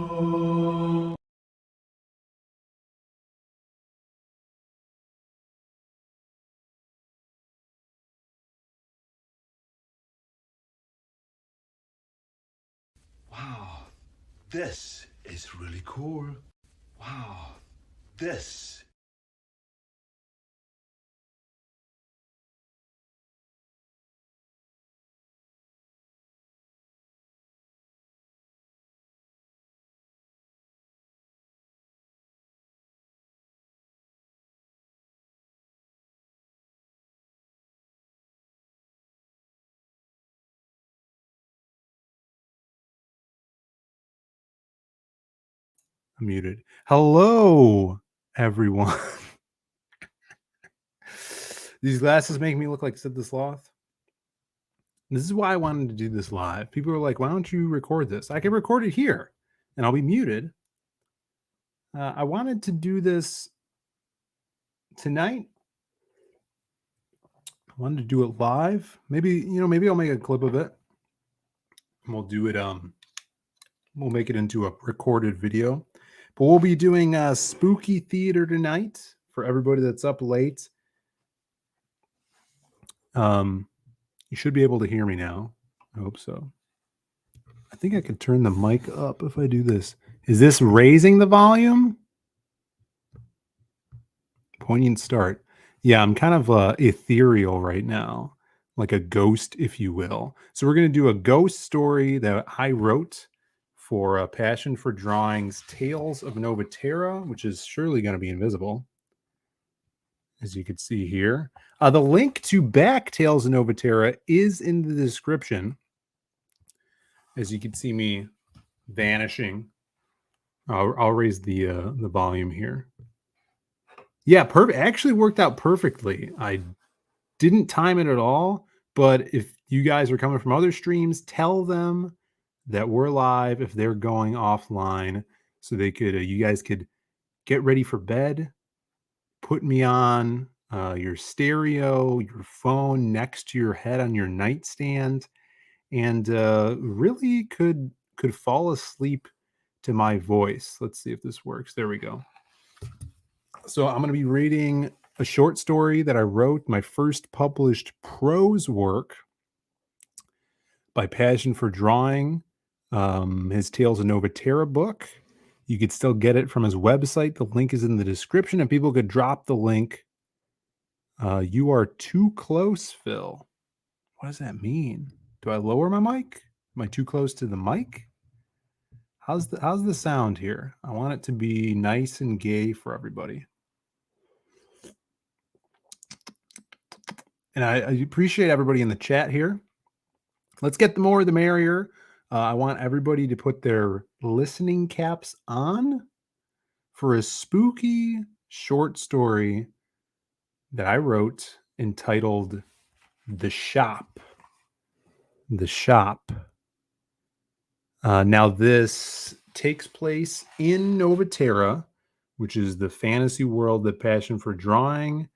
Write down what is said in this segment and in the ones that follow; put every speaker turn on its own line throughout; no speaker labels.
Wow, this is really cool. Wow, this.
I'm muted. Hello, everyone. These glasses make me look like Sid the Sloth. This is why I wanted to do this live. People are like, why don't you record this? I can record it here and I'll be muted. I wanted to do this tonight. I wanted to do it live. Maybe I'll make a clip of it and we'll do it. We'll make it into a recorded video. But we'll be doing spooky theater tonight for everybody that's up late. You should be able to hear me now. I hope so. I think I can turn the mic up if I do this. Is this raising the volume? Poignant start. Yeah, I'm kind of ethereal right now, like a ghost, if you will. So we're going to do a ghost story that I wrote for a Passion for Drawing's Tales of Neveterra, which is surely going to be invisible, as you can see here. The link to back Tales of Neveterra is in the description. As you can see me vanishing. I'll raise the volume here. Yeah, perfect. Actually worked out perfectly. I didn't time it at all, but if you guys are coming from other streams, tell them that we're live if they're going offline, so they could you guys could get ready for bed, put me on your stereo, your phone next to your head on your nightstand, and really could fall asleep to my voice. Let's see if this works. There we go. So I'm going to be reading a short story that I wrote, my first published prose work by Passion for Drawing, his Tales of Neveterra book. You could still get it from his website. The link is in the description, and people could drop the link. You are too close, Phill. What does that mean? Do I lower my mic? Am I too close to the mic? How's the sound here? I want it to be nice and gay for everybody. And I appreciate everybody in the chat here. Let's get the more the merrier. I want everybody to put their listening caps on for a spooky short story that I wrote entitled The Shop. The Shop. Now this takes place in Neveterra, which is the fantasy world that Passion for Drawing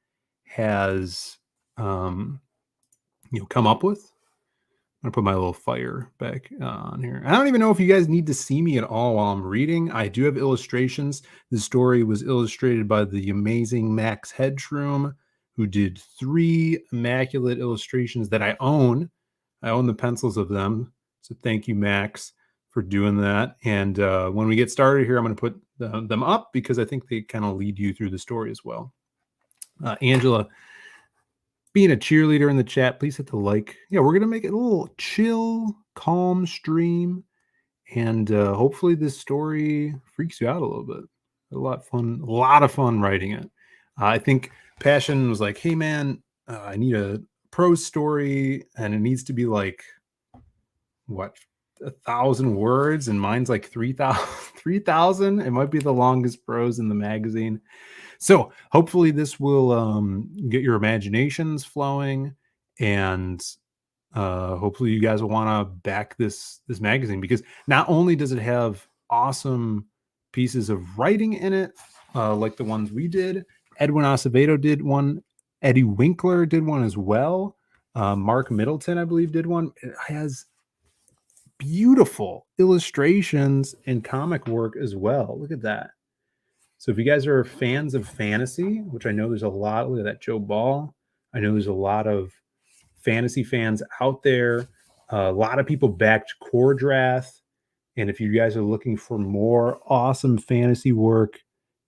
has come up with. I'm gonna put my little fire back on here. I don't even know if you guys need to see me at all while I'm reading. I do have illustrations. The story was illustrated by the amazing Max Hedstrom, who did 3 immaculate illustrations that I own. I own the pencils of them. So thank you, Max, for doing that. And when we get started here, I'm going to put them up because I think they kind of lead you through the story as well. Angela, being a cheerleader in the chat, please hit the like. Yeah, we're going to make it a little chill, calm stream. And hopefully this story freaks you out a little bit. A lot of fun writing it. I think Passion was like, hey, man, I need a prose story, and it needs to be like, what, 1,000 words, and mine's like 3,000. It might be the longest prose in the magazine. So hopefully this will get your imaginations flowing, and hopefully you guys will want to back this magazine, because not only does it have awesome pieces of writing in it, like the ones we did, Edwin Acevedo did one, Eddie Winkler did one as well, Mark Middleton, I believe, did one. It has beautiful illustrations and comic work as well. Look at that. So if you guys are fans of fantasy, which I know there's a lot, look at that Joe Ball. I know there's a lot of fantasy fans out there. A lot of people backed Core Draft. And if you guys are looking for more awesome fantasy work,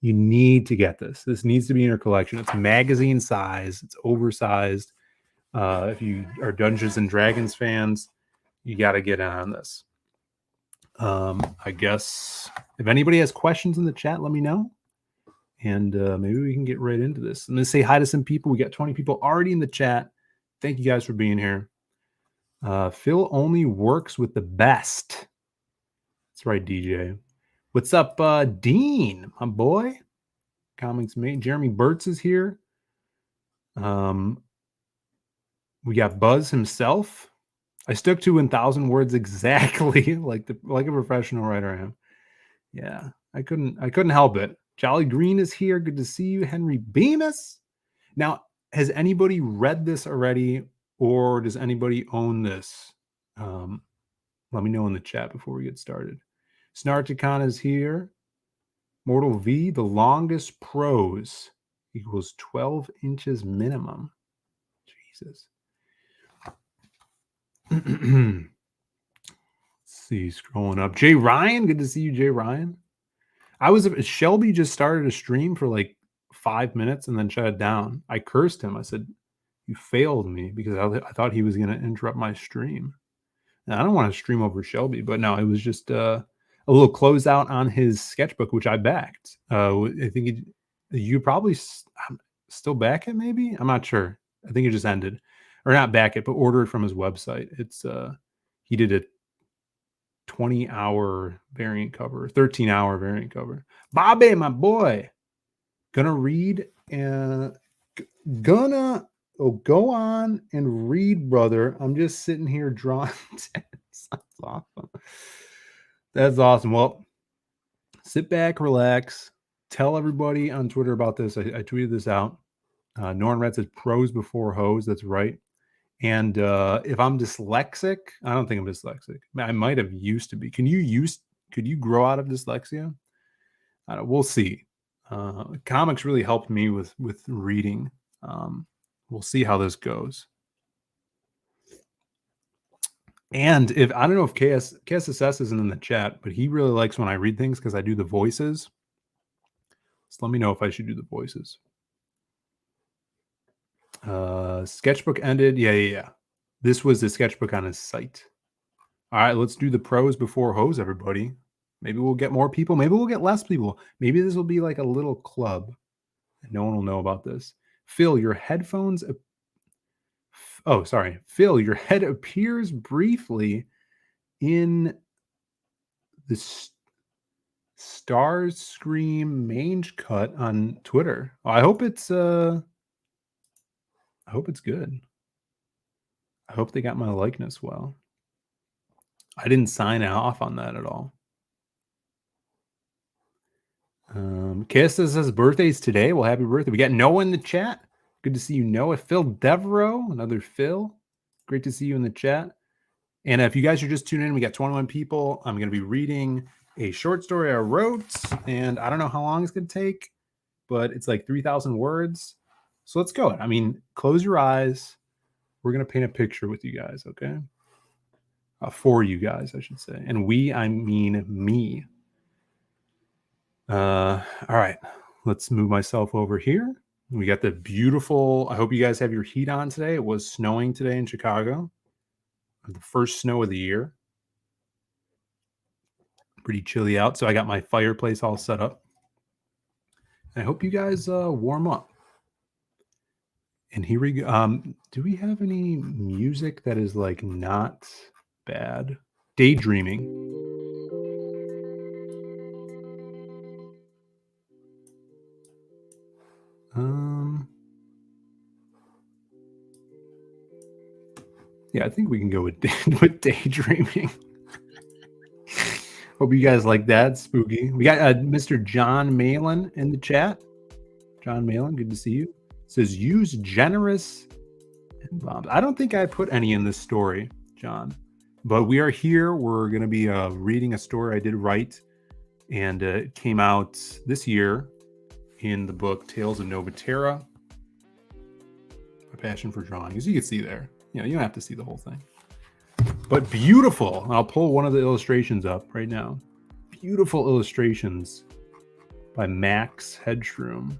you need to get this. This needs to be in your collection. It's magazine size, it's oversized. If you are Dungeons and Dragons fans, you got to get on this. I guess if anybody has questions in the chat, let me know. And maybe we can get right into this. I'm going to say hi to some people. We got 20 people already in the chat. Thank you guys for being here. Phill only works with the best. That's right, DJ. What's up, Dean, my boy? Comics mate. Jeremy Burtz is here. We got Buzz himself. I stuck to 1,000 words exactly, like a professional writer I am. Yeah, I couldn't help it. Jolly Green is here. Good to see you, Henry Bemis. Now, has anybody read this already, or does anybody own this? Let me know in the chat before we get started. Snarticon is here. Mortal V, the longest prose equals 12 inches minimum. Jesus. Let's see, scrolling up. Jay Ryan, good to see you, Jay Ryan. Shelby just started a stream for like 5 minutes and then shut it down. I cursed him. I said, "You failed me," because I thought he was going to interrupt my stream. Now, I don't want to stream over Shelby, but no, it was just a little closeout on his sketchbook, which I backed. I think you probably still back it, maybe? I'm not sure. I think it just ended. Or not back it, but order it from his website. It's he did a 20-hour variant cover, 13-hour variant cover. Bobby, my boy, gonna read and go on and read, brother. I'm just sitting here drawing. That's awesome. That's awesome. Well, sit back, relax. Tell everybody on Twitter about this. I tweeted this out. Norn Red says pros before hose. That's right. And if I'm dyslexic, I don't think I'm dyslexic. I might have used to be. Could you grow out of dyslexia? We'll see. Comics really helped me with reading. We'll see how this goes. And if I don't know if KSSS isn't in the chat, but he really likes when I read things because I do the voices. So let me know if I should do the voices. Sketchbook ended. Yeah. This was the sketchbook on his site. All right, let's do the pros before hose, everybody. Maybe we'll get more people. Maybe we'll get less people. Maybe this will be like a little club and no one will know about this. Phill, your headphones. Oh, sorry. Phill, your head appears briefly in the Stars Scream mange cut on Twitter. I hope it's good. I hope they got my likeness well. I didn't sign off on that at all. Kista says birthday's today. Well, happy birthday. We got Noah in the chat. Good to see you, Noah. Phill Devereaux, another Phill. Great to see you in the chat. And if you guys are just tuning in, we got 21 people. I'm going to be reading a short story I wrote, and I don't know how long it's going to take, but it's like 3,000 words. So let's go. I mean, close your eyes. We're going to paint a picture with you guys, okay? For you guys, I should say. And I mean me. All right. Let's move myself over here. We got the beautiful, I hope you guys have your heat on today. It was snowing today in Chicago. The first snow of the year. Pretty chilly out. So I got my fireplace all set up. I hope you guys warm up. And here we go. Do we have any music that is like not bad? Daydreaming. Yeah, I think we can go with daydreaming. Hope you guys like that. Spooky. We got Mr. John Malin in the chat. John Malin, good to see you. Says use generous bombs. I don't think I put any in this story, John. But we are here. We're going to be reading a story I did write, and it came out this year in the book Tales of Neveterra, A Passion for Drawing. As you can see there, you don't have to see the whole thing. But beautiful. I'll pull one of the illustrations up right now. Beautiful illustrations by Max Hedstrom,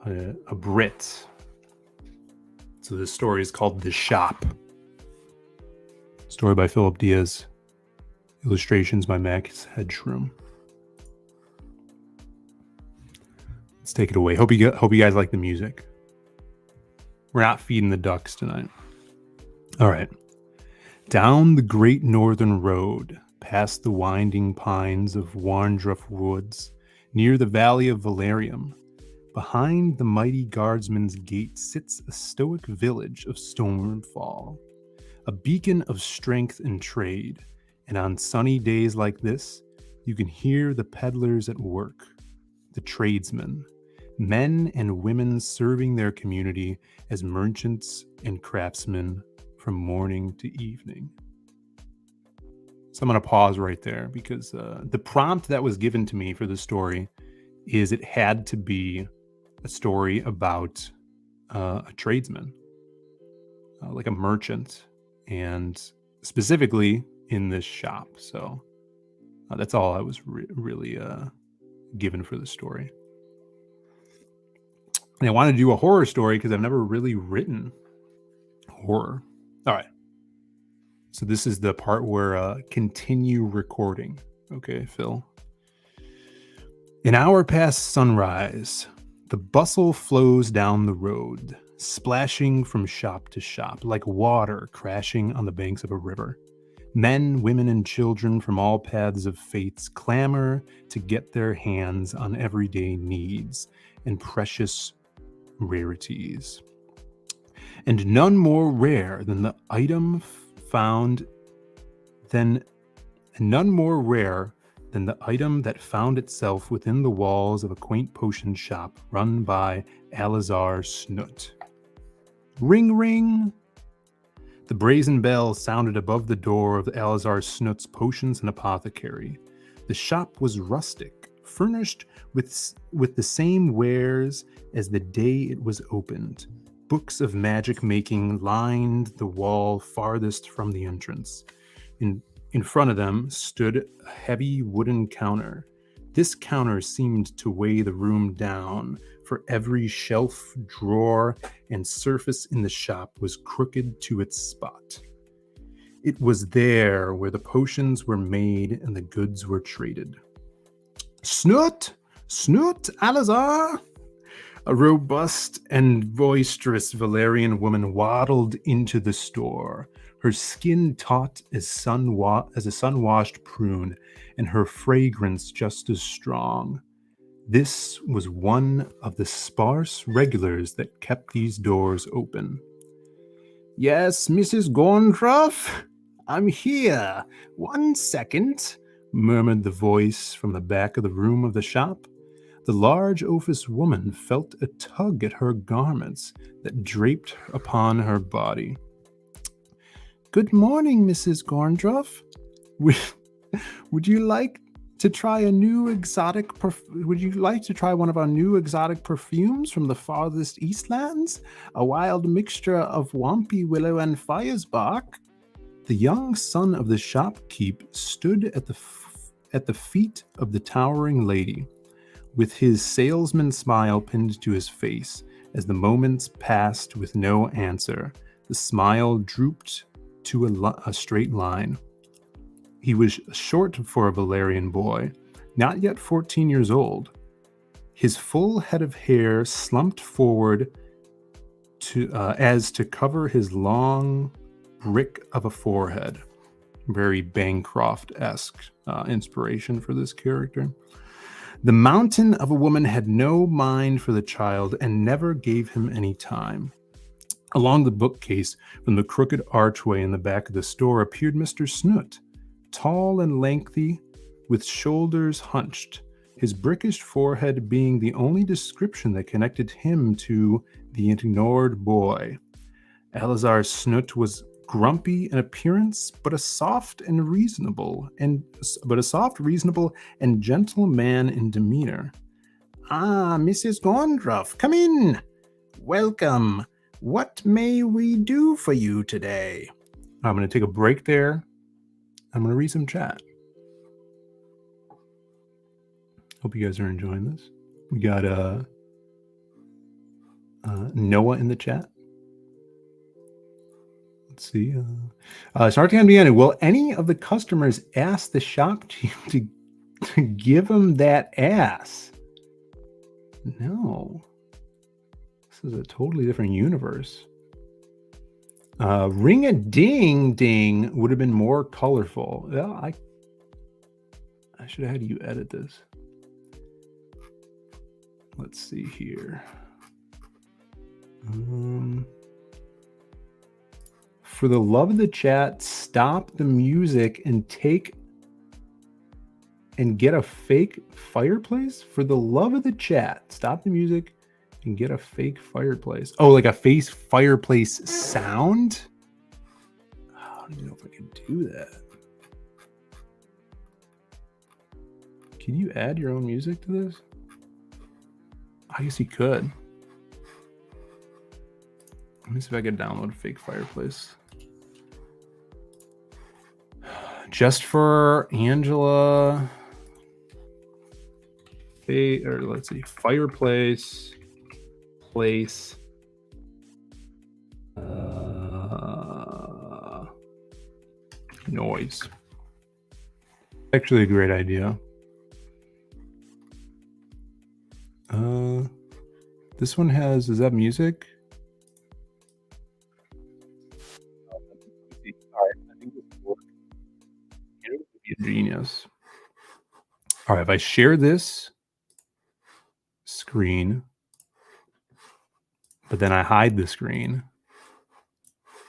a Brit. So this story is called The Shop. Story by Philip Diaz. Illustrations by Max Hedstrom. Let's take it away. Hope you guys like the music. We're not feeding the ducks tonight. All right. Down the Great Northern Road, past the winding pines of Warndruff Woods, near the valley of Valerium, behind the mighty guardsman's gate sits a stoic village of Stonefall, a beacon of strength and trade. And on sunny days like this, you can hear the peddlers at work, the tradesmen, men and women serving their community as merchants and craftsmen from morning to evening. So I'm going to pause right there because the prompt that was given to me for the story is it had to be a story about a tradesman, like a merchant, and specifically in this shop. So that's all I was really given for the story. And I want to do a horror story because I've never really written horror. All right. So this is the part where continue recording. Okay, Phil. An hour past sunrise, the bustle flows down the road, splashing from shop to shop like water crashing on the banks of a river. Men, women, and children from all paths of fates clamor to get their hands on everyday needs and precious rarities. And none more rare than the item found that found itself within the walls of a quaint potion shop run by Alazar Snoot. Ring, ring! The brazen bell sounded above the door of Alazar Snoot's Potions and Apothecary. The shop was rustic, furnished with the same wares as the day it was opened. Books of magic making lined the wall farthest from the entrance. In front of them stood a heavy wooden counter. This counter seemed to weigh the room down, for every shelf, drawer, and surface in the shop was crooked to its spot. It was there where the potions were made and the goods were traded. Snoot! Snoot, Alazar! A robust and boisterous Valerian woman waddled into the store, her skin taut as a sun-washed prune, and her fragrance just as strong. This was one of the sparse regulars that kept these doors open. Yes, Mrs. Gorndruff, I'm here. 1 second, murmured the voice from the back of the room of the shop. The large oafus woman felt a tug at her garments that draped upon her body. Good morning, Mrs. Gorndruff. Would you like to try one of our new exotic perfumes from the farthest Eastlands? A wild mixture of wampy willow and firesbark? The young son of the shopkeep stood at the feet of the towering lady, with his salesman smile pinned to his face. As the moments passed with no answer, the smile drooped to a straight line. He was short for a Valerian boy, not yet 14 years old. His full head of hair slumped forward as to cover his long brick of a forehead. Very Bancroft-esque inspiration for this character. The mountain of a woman had no mind for the child and never gave him any time. Along the bookcase, from the crooked archway in the back of the store, appeared Mr. Snoot, tall and lengthy, with shoulders hunched, his brickish forehead being the only description that connected him to the ignored boy. Alazar Snoot was grumpy in appearance, but a soft, reasonable, and gentle man in demeanor. Ah, Mrs. Gondruff, come in. Welcome. What may we do for you today? I'm going to take a break there. I'm going to read some chat. Hope you guys are enjoying this. We got Noah in the chat. Let's see. Sartan Bianu, will any of the customers ask the shop to give them that ass? No. This is a totally different universe. Ring a ding ding would have been more colorful. Yeah, I should have had you edit this. Let's see here. For the love of the chat, stop the music and get a fake fireplace. For the love of the chat, stop the music and get a fake fireplace. Oh, like a face fireplace sound? I don't even know if I can do that. Can you add your own music to this? I guess you could. Let me see if I can download a fake fireplace. Just for Angela. Let's see, fireplace, place. Noise. Actually a great idea. This one has, is that music? I think this will work. It would be a genius. All right, if I share this screen, but then I hide the screen,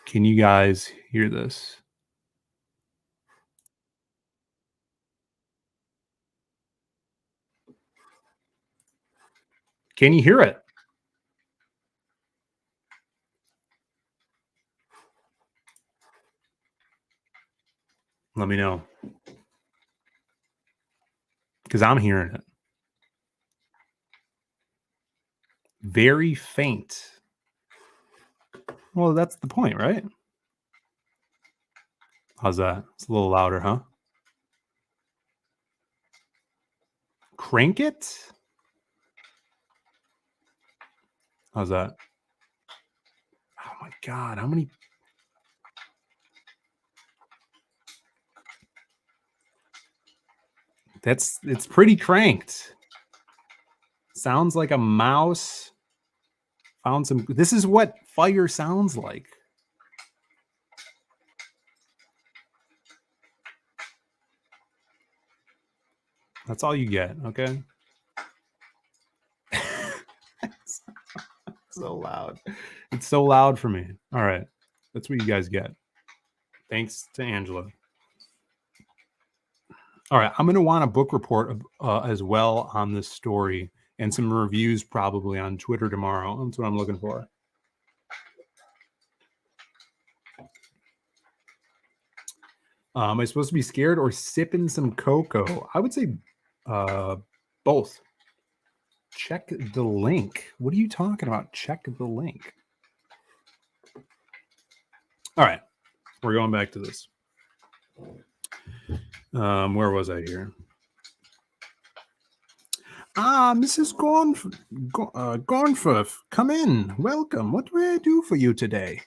can you guys hear this? Can you hear it? Let me know. Because I'm hearing it. Very faint. Well, that's the point, right? How's that? It's a little louder, huh? Crank it? How's that? Oh my God, how many? It's pretty cranked. Sounds like a mouse found some. This is what fire sounds like. That's all you get, okay? So loud. It's so loud for me. All right. That's what you guys get. Thanks to Angela. All right. I'm going to want a book report as well on this story and some reviews probably on Twitter tomorrow. That's what I'm looking for. Am I supposed to be scared or sipping some cocoa? I would say both. Check the link. What are you talking about? Check the link. All right. We're going back to this. Where was I here? Ah, Mrs. Gornforth, come in. Welcome. What may I do for you today?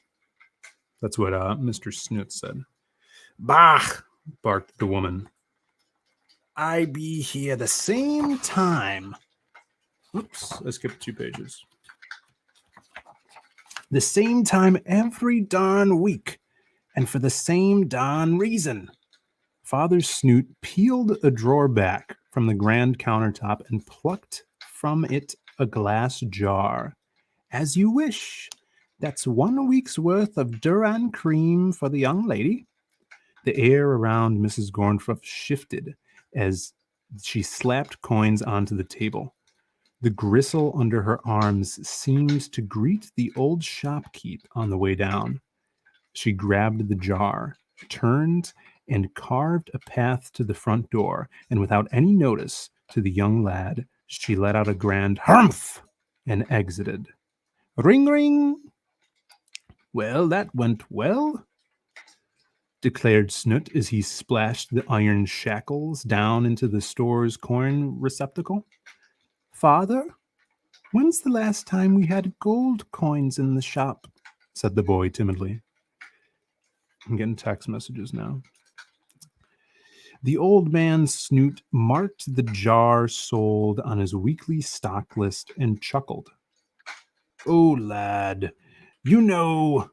That's what Mr. Snoot said. Bah, barked the woman. I be here the same time. Oops, I skipped 2 pages. The same time every darn week, and for the same darn reason. Father Snoot peeled a drawer back from the grand countertop and plucked from it a glass jar. As you wish. That's 1 week's worth of Duran cream for the young lady. The air around Mrs. Gornfruff shifted as she slapped coins onto the table. The gristle under her arms seemed to greet the old shopkeep on the way down. She grabbed the jar, turned, and carved a path to the front door, and without any notice to the young lad, she let out a grand humph and exited. Ring, ring! Well, that went well, declared Snoot as he splashed the iron shackles down into the store's corn receptacle. Father, when's the last time we had gold coins in the shop? Said the boy timidly. I'm getting text messages now. The old man Snoot marked the jar sold on his weekly stock list and chuckled. Oh, lad, you know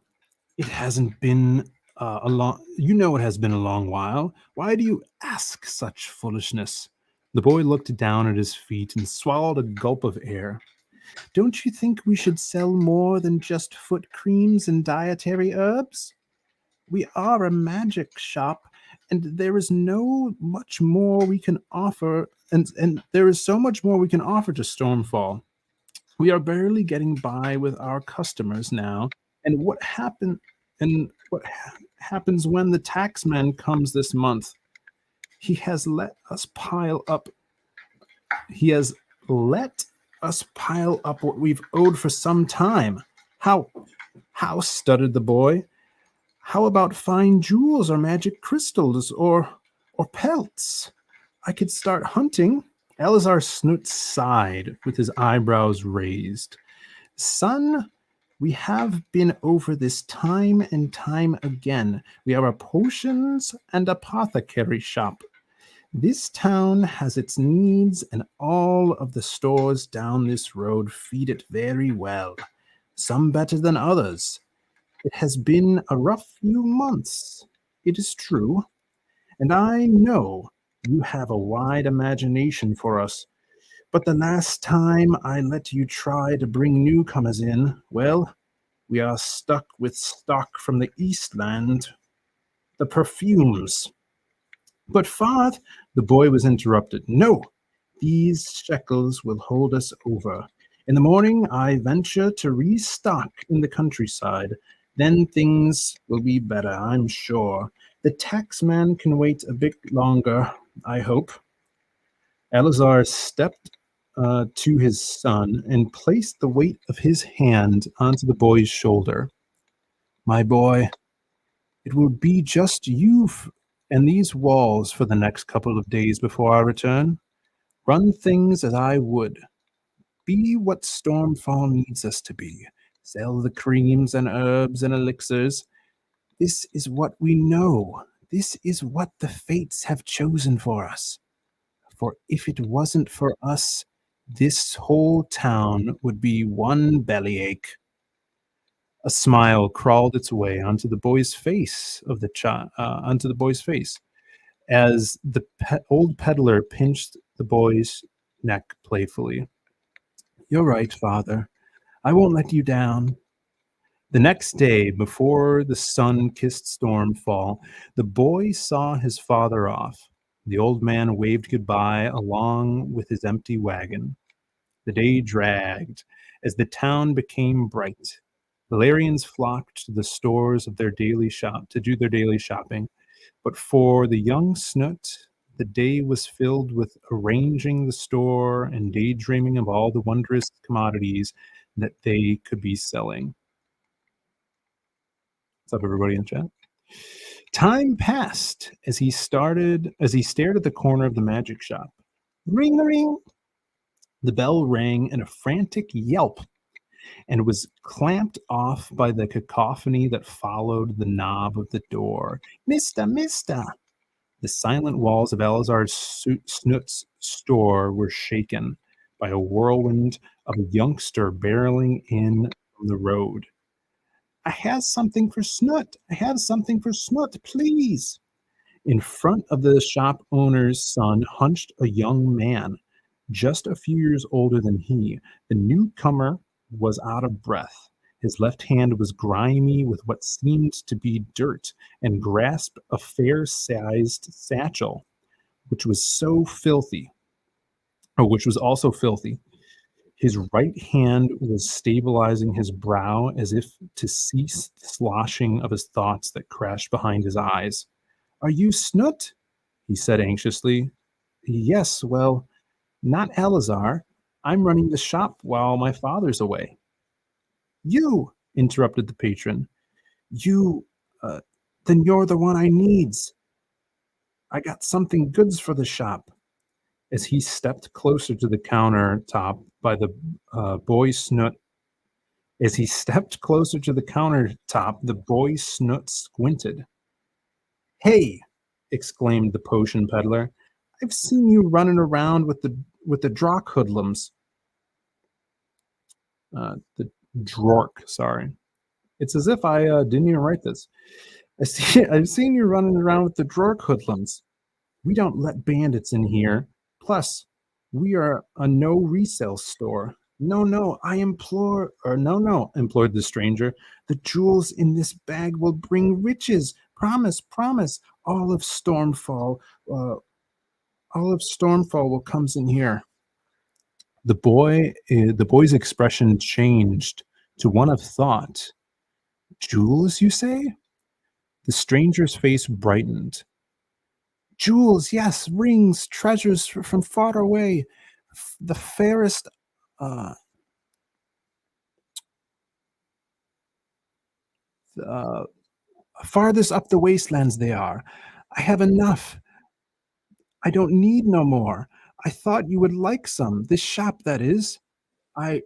it hasn't been a long. You know it has been a long while. Why do you ask such foolishness? The boy looked down at his feet and swallowed a gulp of air. Don't you think we should sell more than just foot creams and dietary herbs? We are a magic shop, and there is no much more we can offer, and there is so much more we can offer to Stormfall. We are barely getting by with our customers now, and happens when the taxman comes this month? He has let us pile up. He has let us pile up what we've owed for some time. How, stuttered the boy. How about fine jewels or magic crystals or pelts? I could start hunting. Elazar Snoot sighed with his eyebrows raised. Son, we have been over this time and time again. We are a potions and apothecary shop. This town has its needs, and all of the stores down this road feed it very well, some better than others. It has been a rough few months, it is true, and I know you have a wide imagination for us. But the last time I let you try to bring newcomers in, well, we are stuck with stock from the Eastland, the perfumes. But Farth, the boy was interrupted. No, these shekels will hold us over. In the morning, I venture to restock in the countryside. Then things will be better, I'm sure. The taxman can wait a bit longer, I hope. Elazar stepped to his son and placed the weight of his hand onto the boy's shoulder. My boy, it will be just you and these walls for the next couple of days before I return. Run things as I would. Be what Stormfall needs us to be. Sell the creams and herbs and elixirs. This is what we know. This is what the fates have chosen for us. For if it wasn't for us, this whole town would be one bellyache. A smile crawled its way onto the boy's face as the old peddler pinched the boy's neck playfully. You're right, father. I won't let you down. The next day, before the sun kissed Stormfall, the boy saw his father off. The old man waved goodbye along with his empty wagon. The day dragged as the town became bright. Valerians flocked to the stores of their daily shop to do their daily shopping. But for the young Snoot, the day was filled with arranging the store and daydreaming of all the wondrous commodities that they could be selling. What's up, everybody in chat? Time passed as he stared at the corner of the magic shop. Ring, ring. The bell rang in a frantic yelp and was clamped off by the cacophony that followed the knob of the door. Mister, mister! The silent walls of Elazar Snoot's store were shaken by a whirlwind of a youngster barreling in from the road. I have something for Snoot. I have something for Snoot, please. In front of the shop owner's son hunched a young man, just a few years older than he. The newcomer was out of breath. His left hand was grimy with what seemed to be dirt and grasped a fair-sized satchel, which was also filthy. His right hand was stabilizing his brow as if to cease the sloshing of his thoughts that crashed behind his eyes. "Are you Snoot?" he said anxiously. "Yes, well, not Alazar. I'm running the shop while my father's away." "You!" interrupted the patron. "You, uh, then you're the one I needs. I got something goods for the shop." As he stepped closer to the countertop by the boy Snoot, as he stepped closer to the countertop, the boy Snoot squinted. "Hey!" exclaimed the potion peddler. "I've seen you running around with the Drock hoodlums." The Drork, sorry. It's as if I didn't even write this. I've seen you running around with the Drork hoodlums. We don't let bandits in here. Plus, we are a no resale store. No, no, I implore, or no, no, implored the stranger. The jewels in this bag will bring riches. Promise, promise. All of Stormfall, uh, all of Stormfall will comes in here. The boy's expression changed to one of thought. Jewels, you say? The stranger's face brightened. Jewels, yes, rings, treasures from far away. The fairest, uh, uh, farthest up the wastelands they are. I have enough. I don't need no more. I thought you would like some. This shop, that is. I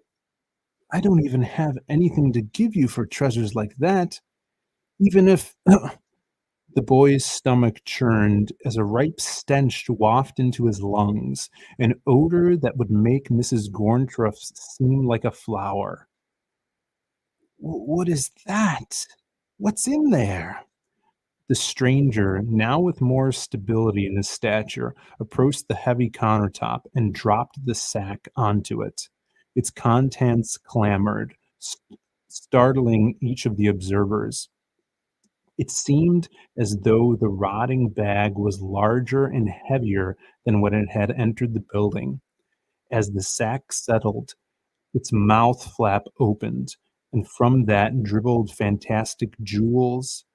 I don't even have anything to give you for treasures like that. Even if the boy's stomach churned as a ripe stench wafted into his lungs, an odor that would make Mrs. Gorntruff seem like a flower. What is that? What's in there?" The stranger, now with more stability in his stature, approached the heavy countertop and dropped the sack onto it. Its contents clamored, startling each of the observers. It seemed as though the rotting bag was larger and heavier than when it had entered the building. As the sack settled, its mouth flap opened, and from that dribbled fantastic jewels,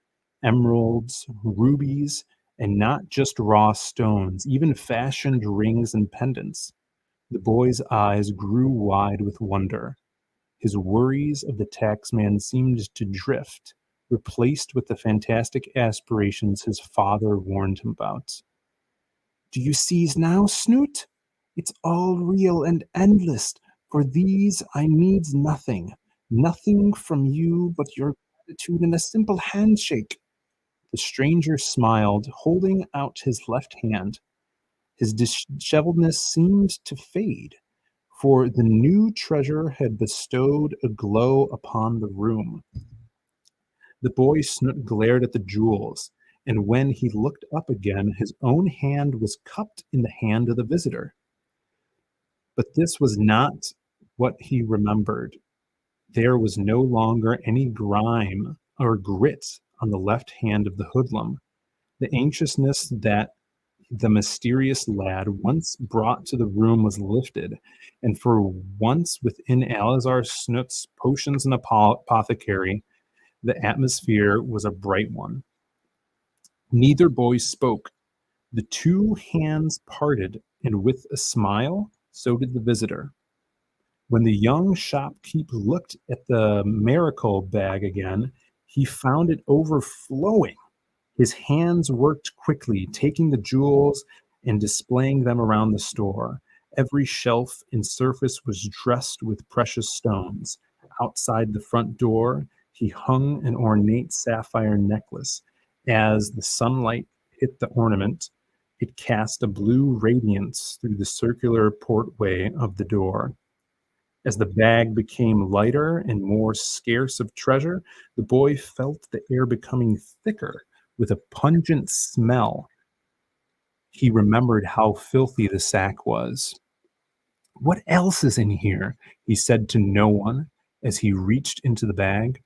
emeralds, rubies, and not just raw stones, even fashioned rings and pendants. The boy's eyes grew wide with wonder. His worries of the taxman seemed to drift, replaced with the fantastic aspirations his father warned him about. "Do you seize now, Snoot? It's all real and endless. For these I needs nothing, nothing from you but your gratitude and a simple handshake." The stranger smiled, holding out his left hand. His disheveledness seemed to fade, for the new treasure had bestowed a glow upon the room. The boy Snoot glared at the jewels, and when he looked up again, his own hand was cupped in the hand of the visitor. But this was not what he remembered. There was no longer any grime or grit on the left hand of the hoodlum. The anxiousness that the mysterious lad once brought to the room was lifted, and for once within Alazar Snoot's potions and apothecary, the atmosphere was a bright one. Neither boy spoke. The two hands parted, and with a smile, so did the visitor. When the young shopkeep looked at the miracle bag again, he found it overflowing. His hands worked quickly, taking the jewels and displaying them around the store. Every shelf and surface was dressed with precious stones. Outside the front door, he hung an ornate sapphire necklace. As the sunlight hit the ornament, it cast a blue radiance through the circular portway of the door. As the bag became lighter and more scarce of treasure, the boy felt the air becoming thicker with a pungent smell. He remembered how filthy the sack was. "What else is in here?" he said to no one as he reached into the bag.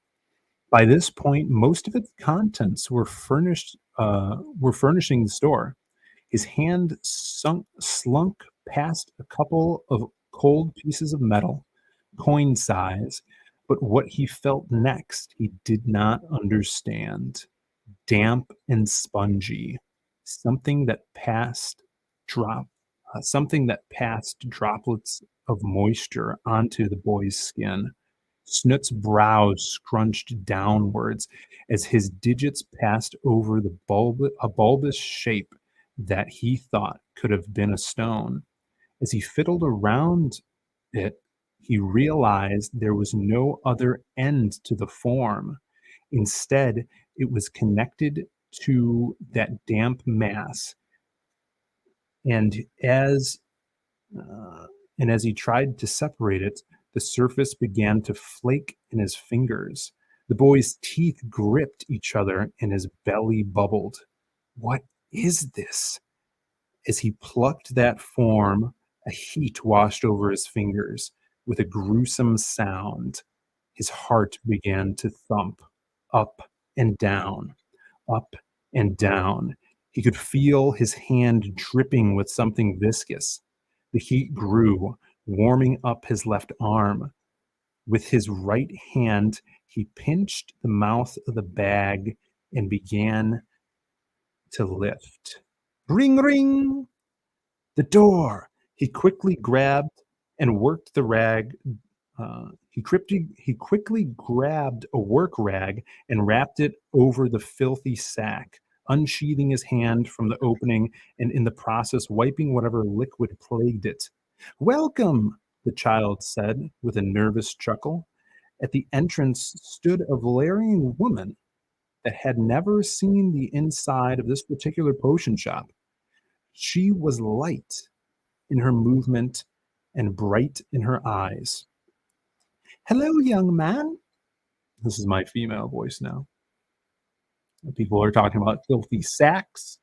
By this point, most of its contents were furnishing the store. His hand slunk past a couple of cold pieces of metal, coin size, but what he felt next he did not understand. Damp and spongy, something that passed drop something that passed droplets of moisture onto the boy's skin. Snoot's brows scrunched downwards as his digits passed over a bulbous shape that he thought could have been a stone. As he fiddled around it, he realized there was no other end to the form. Instead, it was connected to that damp mass, and uh, as he tried to separate it, the surface began to flake in his fingers. The boy's teeth gripped each other, and his belly bubbled. What is this? As he plucked that form, a heat washed over his fingers. With a gruesome sound, his heart began to thump up and down, up and down. He could feel his hand dripping with something viscous. The heat grew, warming up his left arm. With his right hand, he pinched the mouth of the bag and began to lift. Ring, ring! The door! He quickly grabbed and worked the rag. He quickly grabbed a work rag and wrapped it over the filthy sack, unsheathing his hand from the opening and in the process wiping whatever liquid plagued it. Welcome, the child said with a nervous chuckle. At the entrance stood a Valerian woman that had never seen the inside of this particular potion shop. She was light in her movement and bright in her eyes. Hello, young man. This is my female voice now. People are talking about filthy sacks.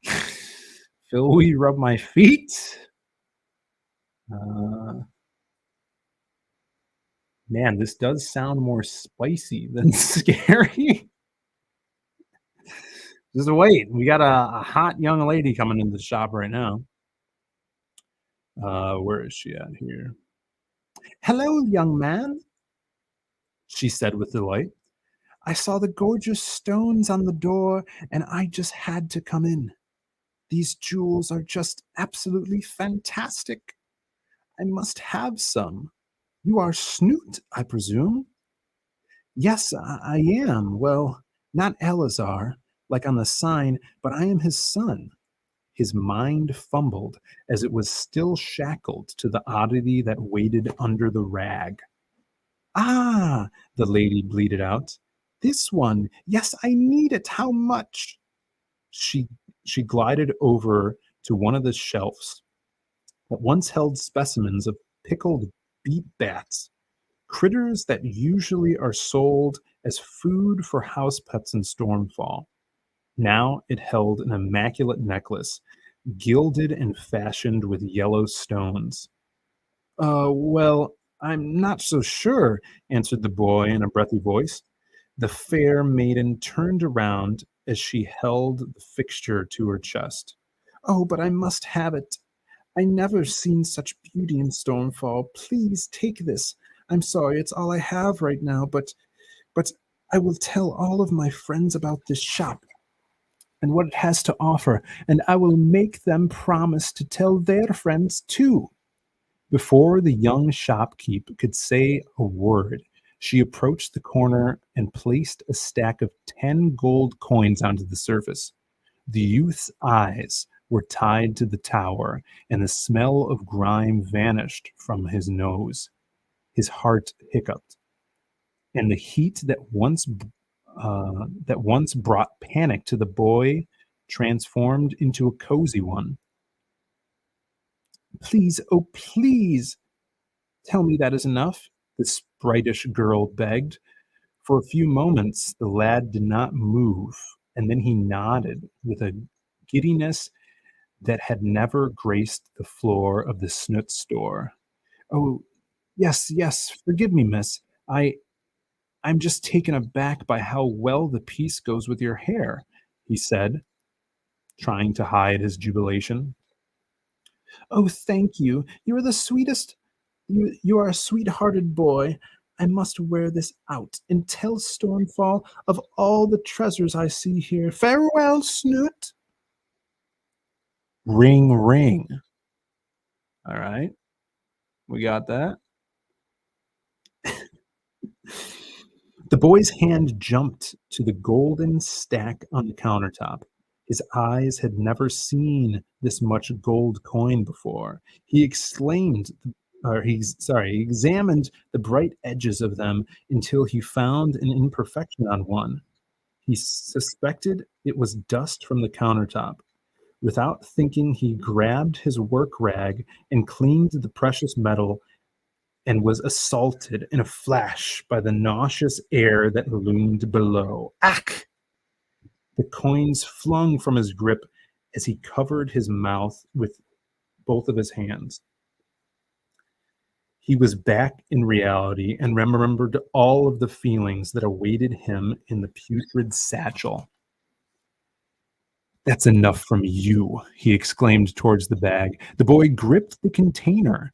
Phil, will you rub my feet? Uh, man, this does sound more spicy than scary. Just wait. We got a hot young lady coming into the shop right now. Where is she at here? Hello, young man, she said with delight. I saw the gorgeous stones on the door and I just had to come in. These jewels are just absolutely fantastic. I must have some. You are Snoot, I presume? Yes, I am. Well, not Elazar, like on the sign, but I am his son. His mind fumbled as it was still shackled to the oddity that waited under the rag. Ah, the lady bleated out. This one. Yes, I need it. How much? She she glided over to one of the shelves that once held specimens of pickled beet bats, critters that usually are sold as food for house pets in Stormfall. Now it held an immaculate necklace, gilded and fashioned with yellow stones. Well, I'm not so sure, answered the boy in a breathy voice. The fair maiden turned around as she held the fixture to her chest. Oh, but I must have it. I never seen such beauty in Stormfall. Please take this. I'm sorry, it's all I have right now, but I will tell all of my friends about this shop and what it has to offer, and I will make them promise to tell their friends too. Before the young shopkeep could say a word, she approached the corner and placed a stack of 10 gold coins onto the surface. The youth's eyes were tied to the tower, and the smell of grime vanished from his nose. His heart hiccuped, and the heat that once brought panic to the boy transformed into a cozy one. Please, oh please, tell me that is enough, the spritish girl begged. For a few moments the lad did not move, and then he nodded with a giddiness that had never graced the floor of the Snoot store. Oh, yes, yes, forgive me, miss. I'm just taken aback by how well the piece goes with your hair, he said, trying to hide his jubilation.
Oh, thank you. You are the sweetest. You are a sweet-hearted boy. I must wear this out and tell Stormfall of all the treasures I see here. Farewell, Snoot.
Ring, ring. All right. We got that.
The boy's hand jumped to the golden stack on the countertop. His eyes had never seen this much gold coin before. He exclaimed, he examined the bright edges of them until he found an imperfection on one. He suspected it was dust from the countertop. Without thinking, he grabbed his work rag and cleaned the precious metal and was assaulted in a flash by the nauseous air that loomed below. Ack! The coins flung from his grip as he covered his mouth with both of his hands. He was back in reality and remembered all of the feelings that awaited him in the putrid satchel. That's enough from you, he exclaimed towards the bag. The boy gripped the container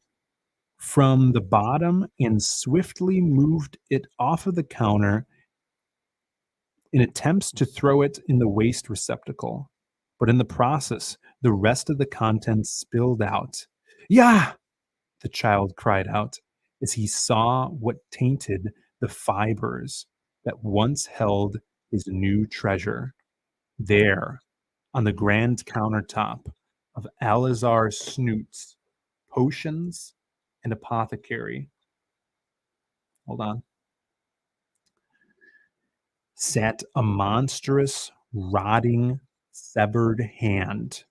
from the bottom and swiftly moved it off of the counter in attempts to throw it in the waste receptacle. But in the process, the rest of the contents spilled out. Yeah! The child cried out as he saw what tainted the fibers that once held his new treasure. There, on the grand countertop of Alizar Snoot's potions and apothecary. Hold on. Sat a monstrous, rotting, severed hand.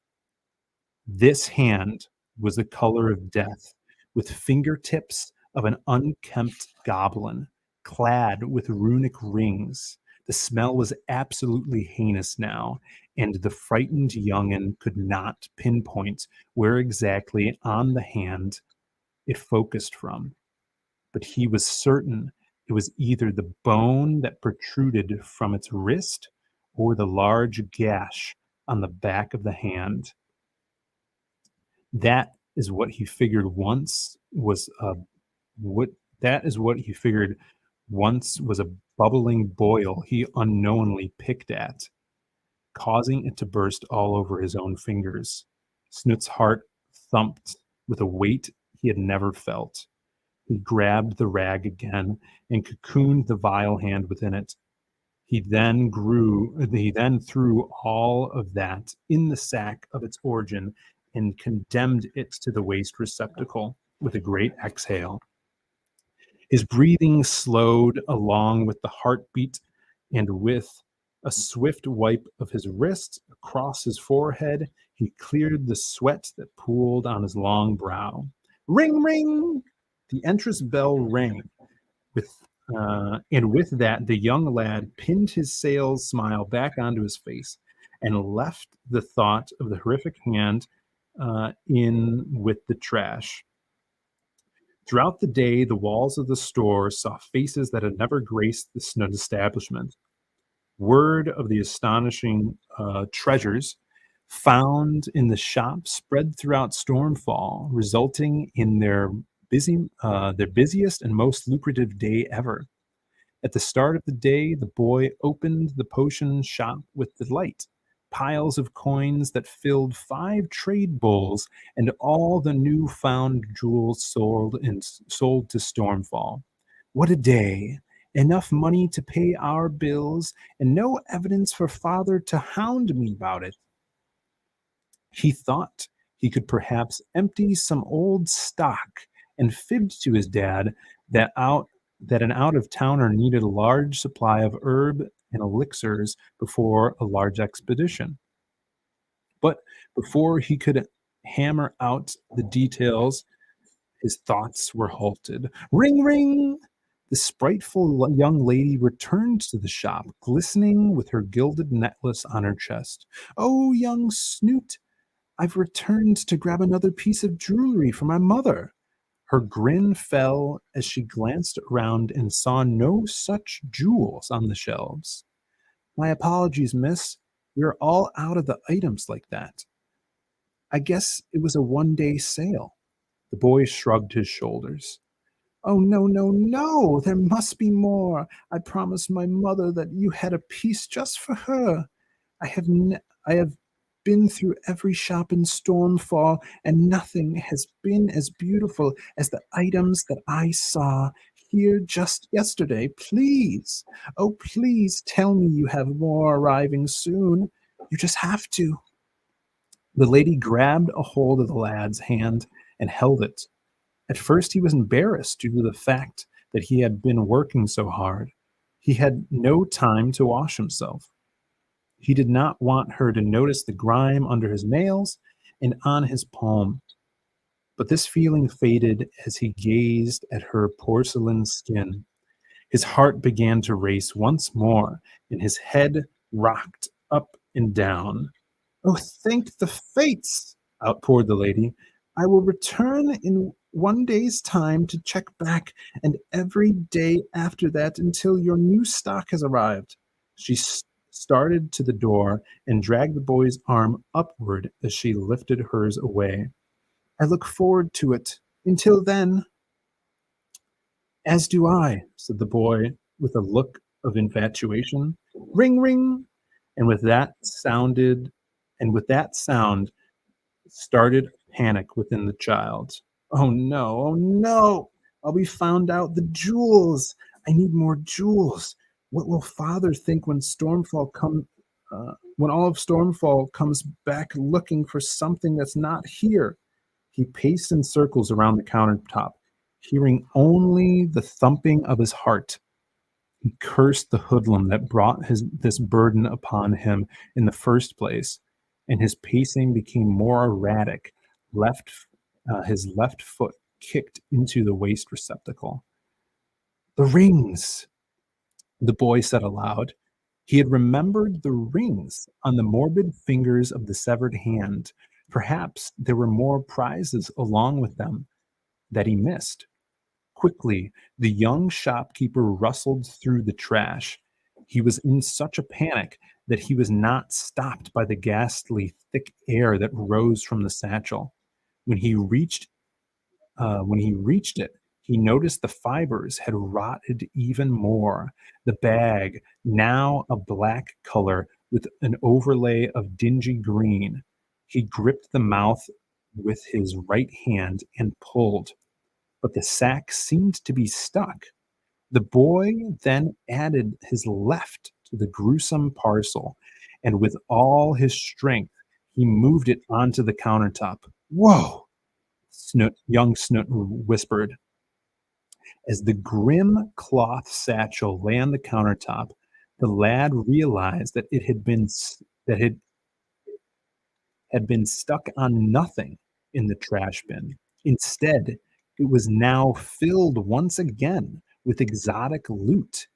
This hand was the color of death, with fingertips of an unkempt goblin, clad with runic rings. The smell was absolutely heinous now, and the frightened youngin could not pinpoint where exactly on the hand it focused from. But he was certain it was either the bone that protruded from its wrist or the large gash on the back of the hand. That is what he figured once was a what that is what he figured once was a bubbling boil he unknowingly picked at, causing it to burst all over his own fingers. Snoot's heart thumped with a weight he had never felt. He grabbed the rag again and cocooned the vile hand within it. He then threw all of that in the sack of its origin and condemned it to the waste receptacle with a great exhale. His breathing slowed along with the heartbeat, and with a swift wipe of his wrist across his forehead, he cleared the sweat that pooled on his long brow. Ring, ring! The entrance bell rang. With that, the young lad pinned his sail's smile back onto his face and left the thought of the horrific hand in with the trash. Throughout the day, the walls of the store saw faces that had never graced the snug establishment. Word of the astonishing treasures found in the shop spread throughout Stormfall, resulting in their busiest and most lucrative day ever. At the start of the day, the boy opened the potion shop with delight. Piles of coins that filled 5 trade bowls and all the new-found jewels sold to Stormfall. What a day! Enough money to pay our bills, and no evidence for father to hound me about it. He thought he could perhaps empty some old stock and fibbed to his dad that an out-of-towner needed a large supply of herb and elixirs before a large expedition. But before he could hammer out the details, his thoughts were halted. Ring, ring! The spriteful young lady returned to the shop, glistening with her gilded necklace on her chest. Oh, young Snoot, I've returned to grab another piece of jewelry for my mother. Her grin fell as she glanced around and saw no such jewels on the shelves. My apologies, miss. We're all out of the items like that. I guess it was a one-day sale." The boy shrugged his shoulders. "Oh, no, no, no! There must be more. I promised my mother that you had a piece just for her. I have been through every shop in Stormfall, and nothing has been as beautiful as the items that I saw here just yesterday. Please, oh, please tell me you have more arriving soon. You just have to." The lady grabbed a hold of the lad's hand and held it. At first, he was embarrassed due to the fact that he had been working so hard. He had no time to wash himself. He did not want her to notice the grime under his nails and on his palm. But this feeling faded as he gazed at her porcelain skin. His heart began to race once more, and his head rocked up and down. "Oh, thank the fates!" outpoured the lady. "I will return in one day's time to check back, and every day after that until your new stock has arrived." She started to the door and dragged the boy's arm upward as she lifted hers away. "I look forward to it. Until then." "As do I," said the boy with a look of infatuation. "Ring, ring!" And with that sounded, and with that sound started a panic within the child. "Oh no, oh no! I'll be found out. The jewels! I need more jewels. What will father think when when all of Stormfall comes back looking for something that's not here?" He paced in circles around the countertop, hearing only the thumping of his heart. He cursed the hoodlum that brought this burden upon him in the first place, and his pacing became more erratic. His left foot kicked into the waste receptacle. "The rings," the boy said aloud. He had remembered the rings on the morbid fingers of the severed hand. Perhaps there were more prizes along with them that he missed. Quickly, the young shopkeeper rustled through the trash. He was in such a panic that he was not stopped by the ghastly, thick air that rose from the satchel. When he reached it, he noticed the fibers had rotted even more. The bag, now a black color with an overlay of dingy green. He gripped the mouth with his right hand and pulled, but the sack seemed to be stuck. The boy then added his left to the gruesome parcel, and with all his strength, he moved it onto the countertop. "Whoa!" Young Snoot whispered. As the grim cloth satchel lay on the countertop, the lad realized that it had been stuck on nothing in the trash bin. Instead, it was now filled once again with exotic loot,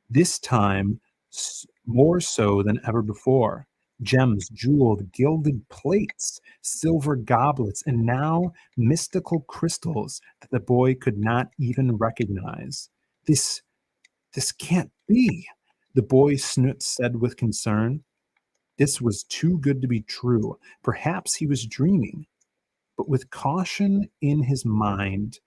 this time more so than ever before. Gems, jeweled, gilded plates, silver goblets, and now mystical crystals that the boy could not even recognize. This can't be, the boy Snoot said with concern. This was too good to be true. Perhaps he was dreaming, but with caution in his mind,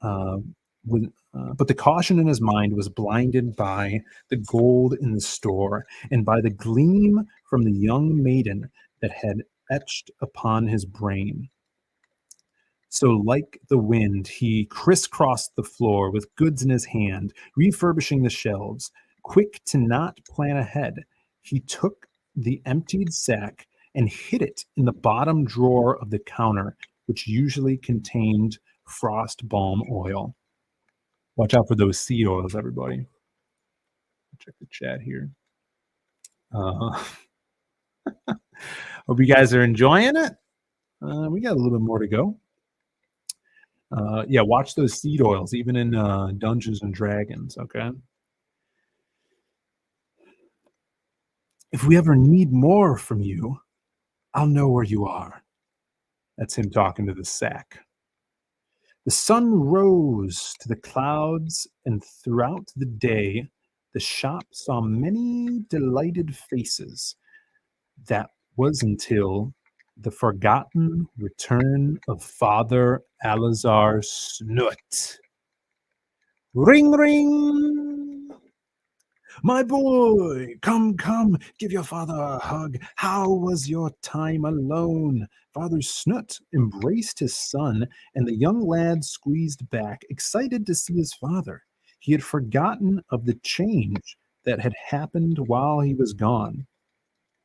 uh, but the caution in his mind was blinded by the gold in the store and by the gleam from the young maiden that had etched upon his brain. So, like the wind, he crisscrossed the floor with goods in his hand, refurbishing the shelves. Quick to not plan ahead, he took the emptied sack and hid it in the bottom drawer of the counter, which usually contained frost balm oil. Watch out for those seed oils, everybody. Check the chat here. Uh, hope you guys are enjoying it. We got a little bit more to go. Yeah, watch those seed oils, even in Dungeons and Dragons, okay? If we ever need more from you, I'll know where you are. That's him talking to the sack. The sun rose to the clouds, and throughout the day, the shop saw many delighted faces. That was until The Forgotten Return of Father Alazar Snoot. Ring, ring! My boy, come, come, give your father a hug. How was your time alone? Father Snoot embraced his son, and the young lad squeezed back, excited to see his father. He had forgotten of the change that had happened while he was gone.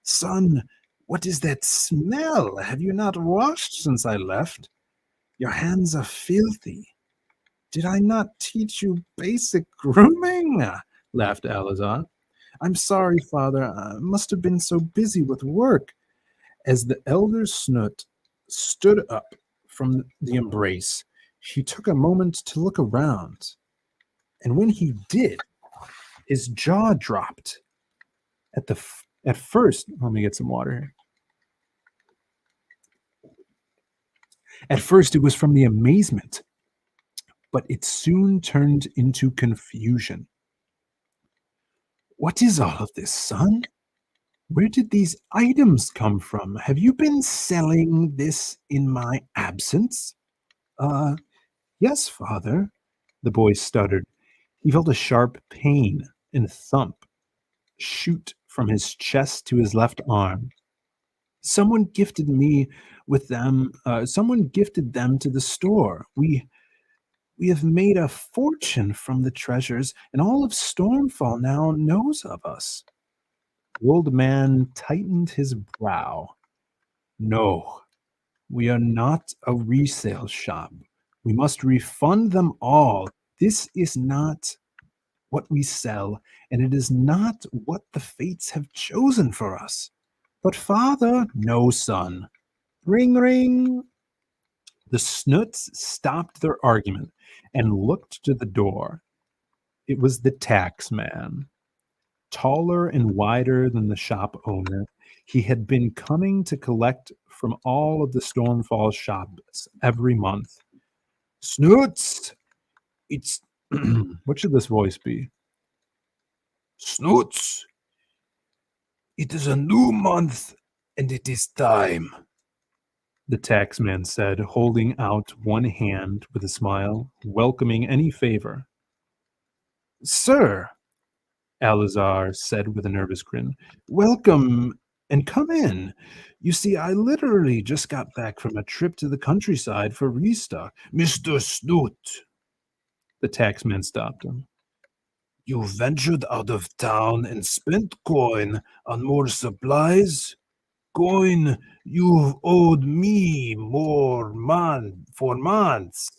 Son, what is that smell? Have you not washed since I left? Your hands are filthy. Did I not teach you basic grooming? Laughed Alazar. I'm sorry, father. I must have been so busy with work. As the elder Snoot stood up from the embrace, he took a moment to look around. And when he did, his jaw dropped. At first, let me get some water here. At first, it was from the amazement, but it soon turned into confusion. What is all of this, son? Where did these items come from? Have you been selling this in my absence? Uh, yes, father, the boy stuttered. He felt a sharp pain and thump shoot from his chest to his left arm. Someone gifted me with them. Someone gifted them to the store. We have made a fortune from the treasures, and all of Stormfall now knows of us. The old man tightened his brow. No, we are not a resale shop. We must refund them all. This is not what we sell, and it is not what the fates have chosen for us. But father, no, son. Ring, ring. The Snoots stopped their argument and looked to the door. It was the tax man. Taller and wider than the shop owner, he had been coming to collect from all of the Stormfall shops every month. Snoots! It's. What should this voice be? Snoots! It is a new month, and it is time, the taxman said, holding out one hand with a smile, welcoming any favor. Sir, Alazar said with a nervous grin, welcome and come in. You see, I literally just got back from a trip to the countryside for restock. Mr. Snoot, the taxman stopped him. You ventured out of town and spent coin on more supplies? Coin you've owed me for months.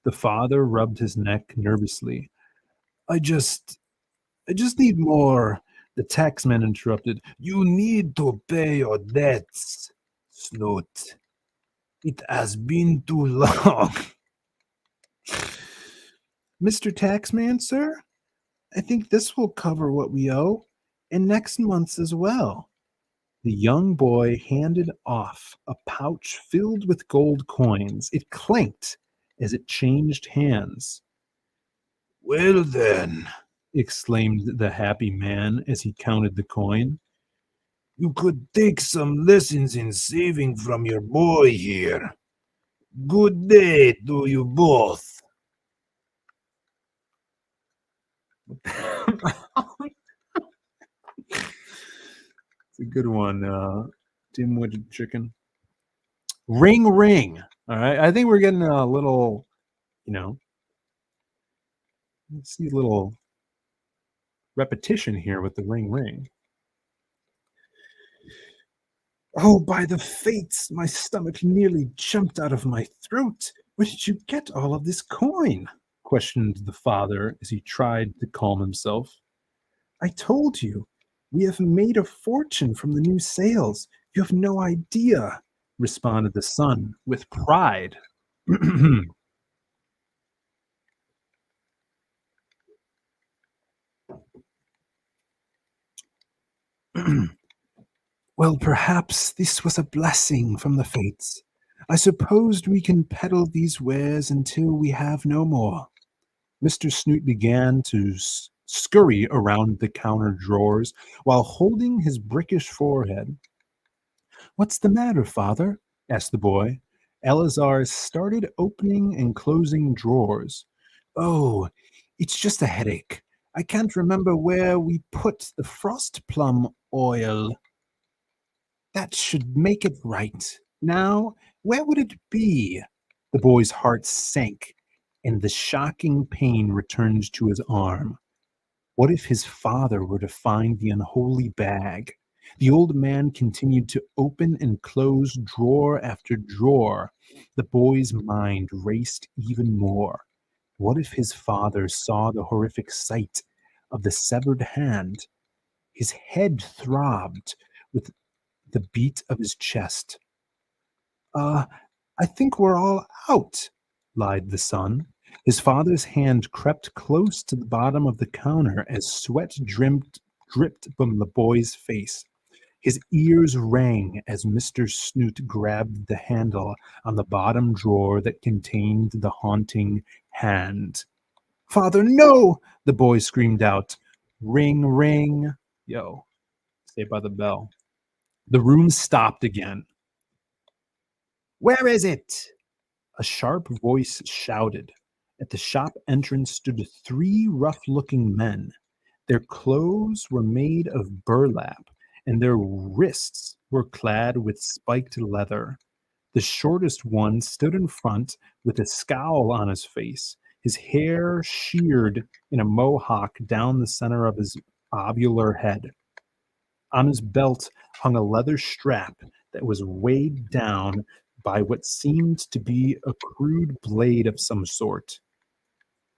The father rubbed his neck nervously. I just need more. The taxman interrupted. You need to pay your debts, Snoot. It has been too long. Mr. Taxman, sir, I think this will cover what we owe, and next month's as well. The young boy handed off a pouch filled with gold coins. It clanked as it changed hands. Well then, exclaimed the happy man as he counted the coin. You could take some lessons in saving from your boy here. Good day to you both. It's a good one, dim-witted chicken. Ring, ring. All right, I think we're getting a little, see a little repetition here with the ring, ring. Oh, by the fates, my stomach nearly jumped out of my throat. Where did you get all of this coin? Questioned the father as he tried to calm himself. I told you, we have made a fortune from the new sales. You have no idea, responded the son with pride. Well, perhaps this was a blessing from the fates. I supposed we can peddle these wares until we have no more. Mr. Snoot began to scurry around the counter drawers while holding his brickish forehead. What's the matter, father? Asked the boy. Eleazar started opening and closing drawers. Oh, it's just a headache. I can't remember where we put the frost plum oil. That should make it right. Now, where would it be? The boy's heart sank, and the shocking pain returned to his arm. What if his father were to find the unholy bag? The old man continued to open and close drawer after drawer. The boy's mind raced even more. What if his father saw the horrific sight of the severed hand? His head throbbed with the beat of his chest. Uh, I think we're all out, lied the son. His father's hand crept close to the bottom of the counter as sweat dripped from the boy's face. His ears rang as Mr. Snoot grabbed the handle on the bottom drawer that contained the haunting hand. Father, no! The boy screamed out. Ring, ring. Yo, Saved by the Bell. The room stopped again. Where is it? A sharp voice shouted. At the shop entrance stood three rough-looking men. Their clothes were made of burlap, and their wrists were clad with spiked leather. The shortest one stood in front with a scowl on his face, his hair sheared in a mohawk down the center of his ovular head. On his belt hung a leather strap that was weighed down by what seemed to be a crude blade of some sort.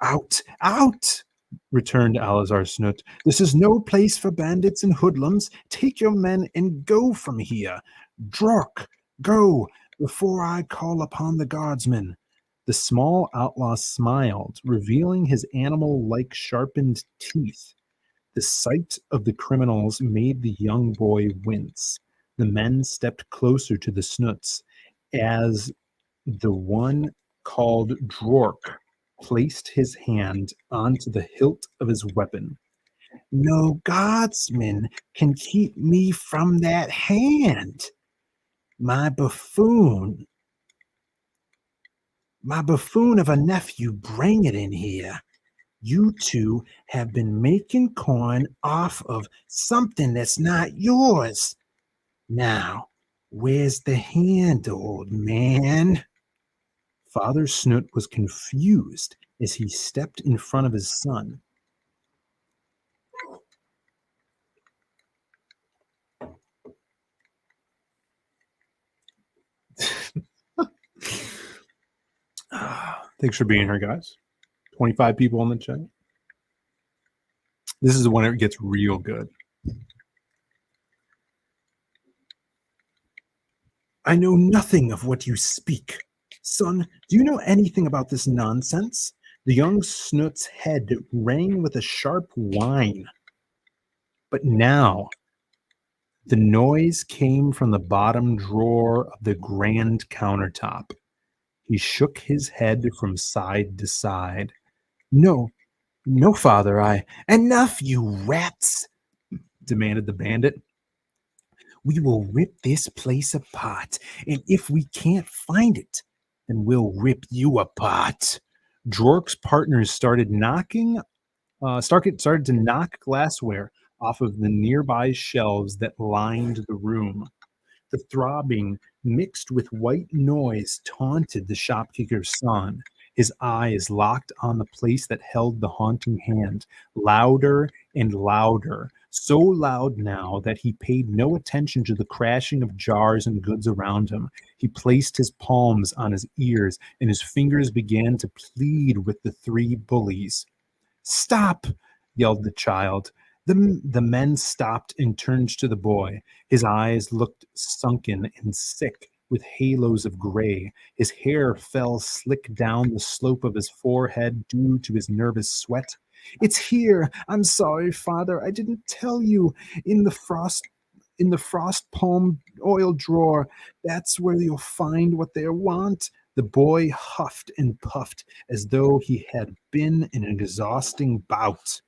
Out! Out! Returned Alazar Snoot. This is no place for bandits and hoodlums. Take your men and go from here. Drork, go, before I call upon the guardsmen. The small outlaw smiled, revealing his animal-like sharpened teeth. The sight of the criminals made the young boy wince. The men stepped closer to the Snoots as the one called Drork placed his hand onto the hilt of his weapon. No guardsman can keep me from that hand. My buffoon of a nephew, bring it in here. You two have been making coin off of something that's not yours. Now, where's the hand, old man? Father Snoot was confused as he stepped in front of his son. Thanks for being here, guys. 25 people on the chat. This is when it gets real good. I know nothing of what you speak. Son, do you know anything about this nonsense? The young Snoot's head rang with a sharp whine. But now, the noise came from the bottom drawer of the grand countertop. He shook his head from side to side. No, father, Enough, you rats, demanded the bandit. We will rip this place apart, and if we can't find it, then we'll rip you apart. Drork's partners started to knock glassware off of the nearby shelves that lined the room. The throbbing, mixed with white noise, taunted the shopkeeper's son. His eyes locked on the place that held the haunting hand, louder and louder, so loud now that he paid no attention to the crashing of jars and goods around him. He placed his palms on his ears, and his fingers began to plead with the three bullies. Stop! Yelled the child. The men stopped and turned to the boy. His eyes looked sunken and sick with halos of gray. His hair fell slick down the slope of his forehead due to his nervous sweat. It's here. I'm sorry, father. I didn't tell you. In the frost palm oil drawer. That's where you'll find what they want. The boy huffed and puffed as though he had been in an exhausting bout.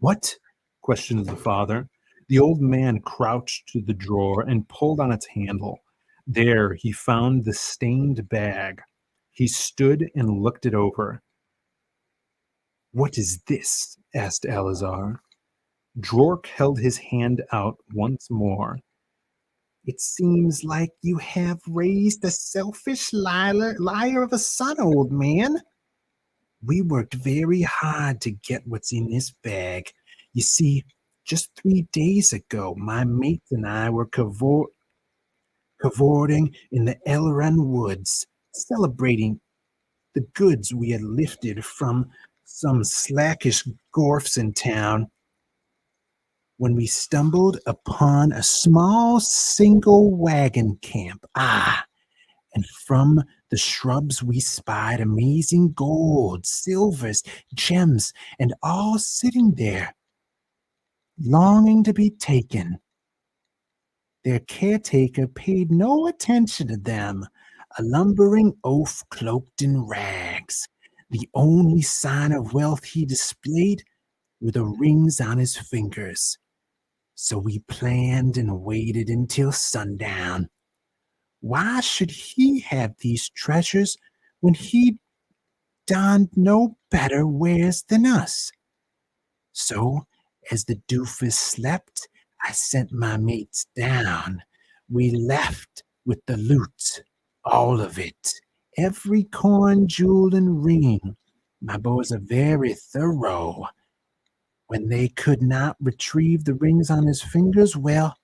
What? Questioned the father. The old man crouched to the drawer and pulled on its handle. There he found the stained bag. He stood and looked it over. "What is this?" asked Alazar. Drork held his hand out once more. "It seems like you have raised a selfish liar of a son, old man. We worked very hard to get what's in this bag. You see, just 3 days ago, my mates and I were cavorting in the Elran woods, celebrating the goods we had lifted from some slackish gorfs in town, when we stumbled upon a small single wagon camp. And from the shrubs we spied amazing gold, silvers, gems, and all sitting there, longing to be taken. Their caretaker paid no attention to them, a lumbering oaf cloaked in rags. The only sign of wealth he displayed were the rings on his fingers. So we planned and waited until sundown. Why should he have these treasures when he donned no better wares than us? So, as the doofus slept, I sent my mates down. We left with the loot, all of it, every coin, jewel, and ring. My boys are very thorough. When they could not retrieve the rings on his fingers, well,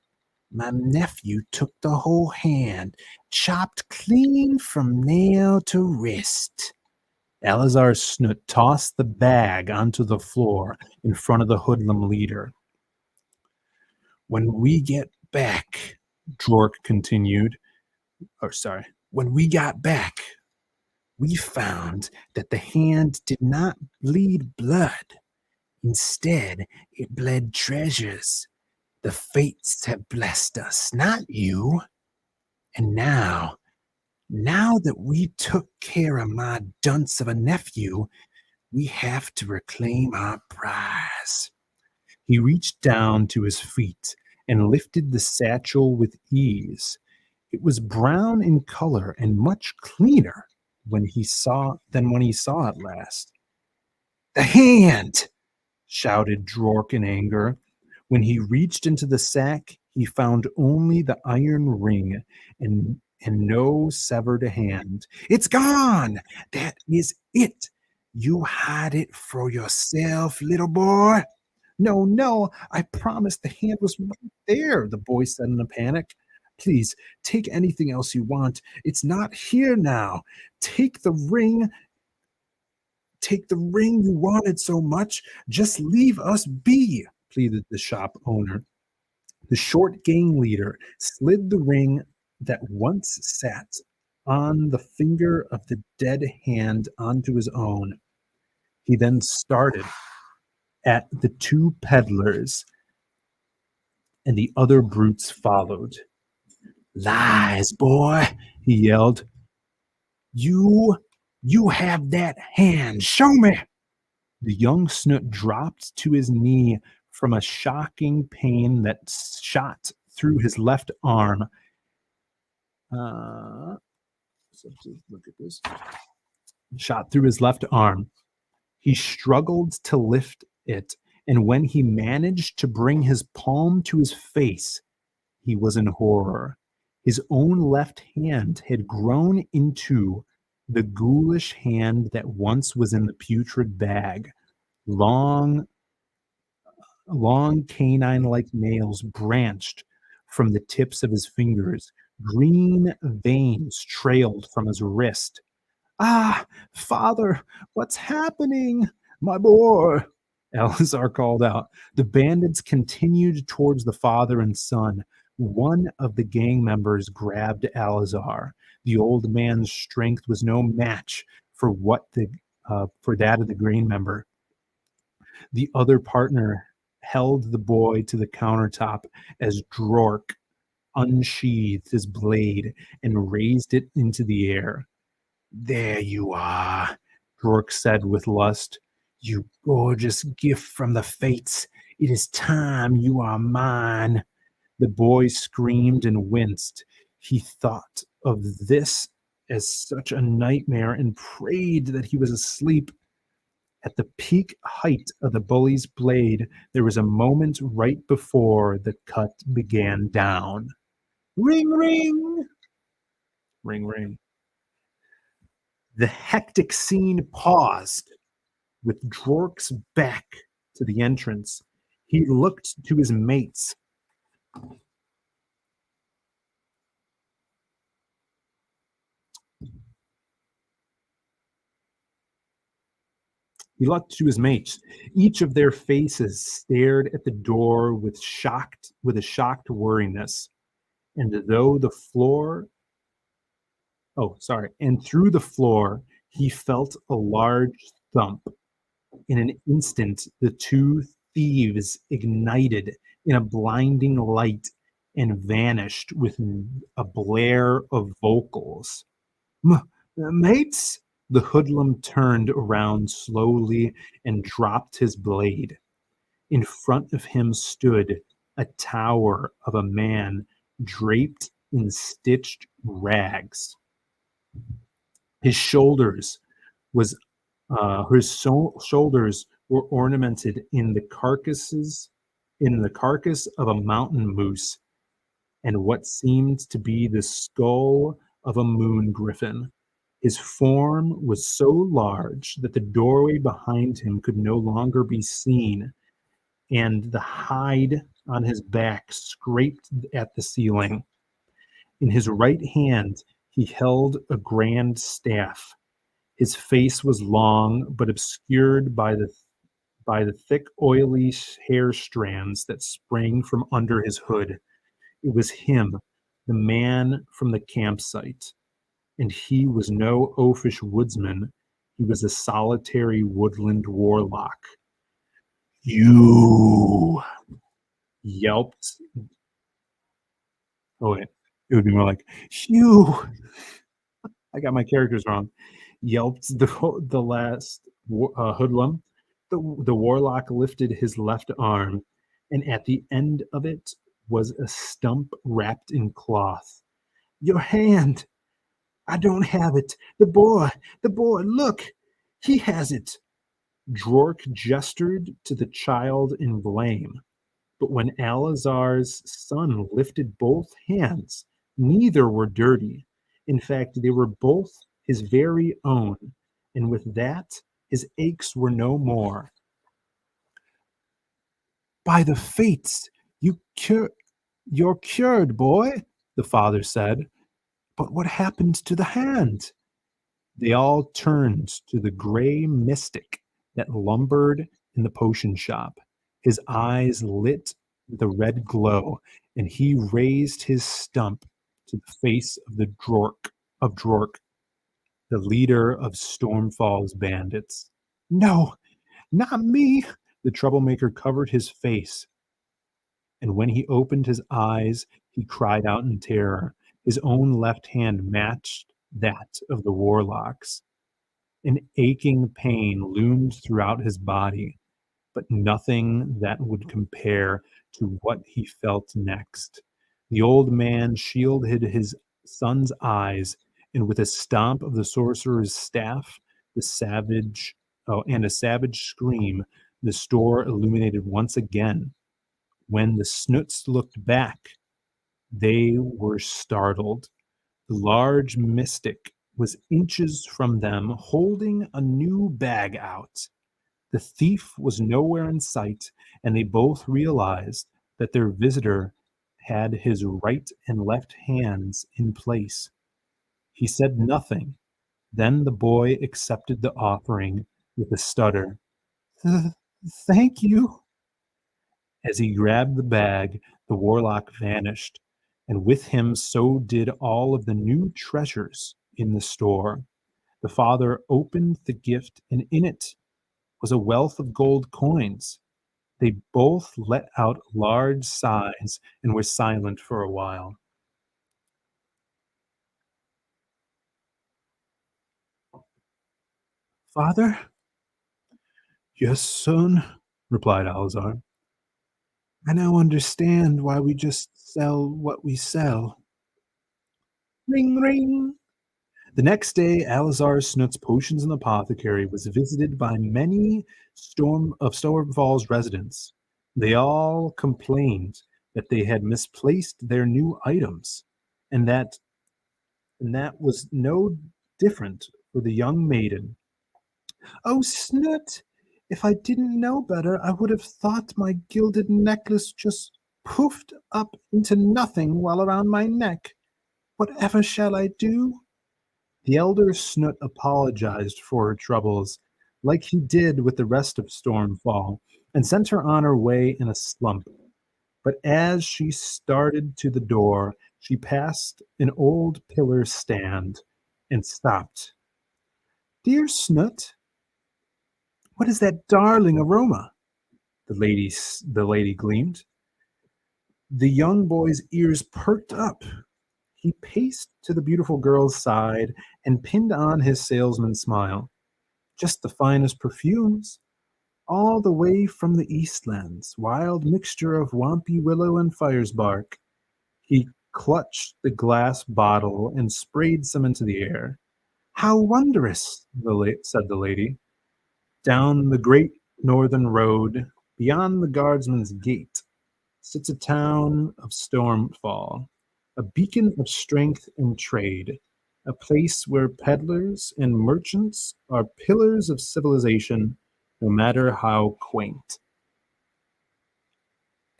my nephew took the whole hand, chopped clean from nail to wrist." Alazar Snoot tossed the bag onto the floor in front of the hoodlum leader. "When we get back," Drork continued, when we got back, we found that the hand did not bleed blood. Instead, it bled treasures. The fates have blessed us, not you. And now that we took care of my dunce of a nephew, we have to reclaim our prize." He reached down to his feet and lifted the satchel with ease. It was brown in color and much cleaner than when he saw it last. "The hand!" shouted Drork in anger. When he reached into the sack, he found only the iron ring and no severed hand. "It's gone! That is it! You hide it for yourself, little boy." No, I promised the hand was right there," the boy said in a panic. "Please, take anything else you want. It's not here now. Take the ring you wanted so much. Just leave us be," pleaded the shop owner. The short gang leader slid the ring that once sat on the finger of the dead hand onto his own. He then started at the two peddlers, and the other brutes followed. "Lies, boy," he yelled. You have that hand. Show me." The young Snoot dropped to his knee from a shocking pain that shot through his left arm. Look at this. Shot through his left arm. He struggled to lift it, and when he managed to bring his palm to his face, he was in horror. His own left hand had grown into the ghoulish hand that once was in the putrid bag. Long canine-like nails branched from the tips of his fingers. Green veins trailed from his wrist. "Ah, father, what's happening? My boy," Alazar called out. The bandits continued towards the father and son. One of the gang members grabbed Alazar. The old man's strength was no match for that of the green member. The other partner held the boy to the countertop as Drork unsheathed his blade and raised it into the air. "There you are," Drork said with lust. "You gorgeous gift from the fates. It is time you are mine. The boy screamed and winced. He thought of this as such a nightmare and prayed that he was asleep. At the peak height of the bully's blade, there was a moment right before the cut began down. Ring, ring! Ring, ring. The hectic scene paused with Drork's back to the entrance. He looked to his mates. He looked to his mates. Each of their faces stared at the door with a shocked worriness. And though the floor and through the floor he felt a large thump. In an instant, the two thieves ignited in a blinding light and vanished with a blare of vocals. Mates? The hoodlum turned around slowly and dropped his blade. In front of him stood a tower of a man draped in stitched rags. His shoulders was shoulders were ornamented in the carcass of a mountain moose and what seemed to be the skull of a moon griffin. His form was so large that the doorway behind him could no longer be seen, and the hide on his back scraped at the ceiling. In his right hand, he held a grand staff. His face was long, but obscured by the thick, oily hair strands that sprang from under his hood. It was him, the man from the campsite. And he was no oafish woodsman. He was a solitary woodland warlock. You yelped. Oh, wait. It would be more like, you. I got my characters wrong. Yelped the last hoodlum. The warlock lifted his left arm, and at the end of it was a stump wrapped in cloth. Your hand! I don't have it. The boy, look! He has it! Drork gestured to the child in blame. But when Alazar's son lifted both hands, neither were dirty. In fact, they were both his very own, and with that, his aches were no more. By the fates, you're cured, boy, the father said. But what happened to the hand? They all turned to the gray mystic that lumbered in the potion shop. His eyes lit with a red glow, and he raised his stump to the face of Drork, the leader of Stormfall's bandits. No, not me! The troublemaker covered his face, and when he opened his eyes, he cried out in terror. His own left hand matched that of the warlock's. An aching pain loomed throughout his body, but nothing that would compare to what he felt next. The old man shielded his son's eyes, and with a stomp of the sorcerer's staff, and a savage scream, the store illuminated once again. When the snoots looked back, they were startled. The large mystic was inches from them, holding a new bag out. The thief was nowhere in sight, and they both realized that their visitor had his right and left hands in place. He said nothing. Then the boy accepted the offering with a stutter. Thank you. As he grabbed the bag, the warlock vanished, and with him so did all of the new treasures in the store. The father opened the gift, and in it was a wealth of gold coins. They both let out large sighs and were silent for a while. Father? Yes, son, replied Alazar. I now understand why we just sell what we sell. Ring, ring. The next day, Alizar Snoot's Potions and Apothecary was visited by many Stormfall's residents. They all complained that they had misplaced their new items, and that was no different for the young maiden. Oh, Snoot! If I didn't know better, I would have thought my gilded necklace just poofed up into nothing while around my neck. Whatever shall I do? The elder Snoot apologized for her troubles, like he did with the rest of Stormfall, and sent her on her way in a slump. But as she started to the door, she passed an old pillar stand and stopped. Dear Snoot, what is that darling aroma? The lady gleamed. The young boy's ears perked up. He paced to the beautiful girl's side and pinned on his salesman's smile. Just the finest perfumes, all the way from the Eastlands, wild mixture of wampy willow and fire's bark. He clutched the glass bottle and sprayed some into the air. How wondrous, said the lady. Down the great northern road, beyond the guardsman's gate, sits a town of Stormfall, a beacon of strength and trade, a place where peddlers and merchants are pillars of civilization, no matter how quaint.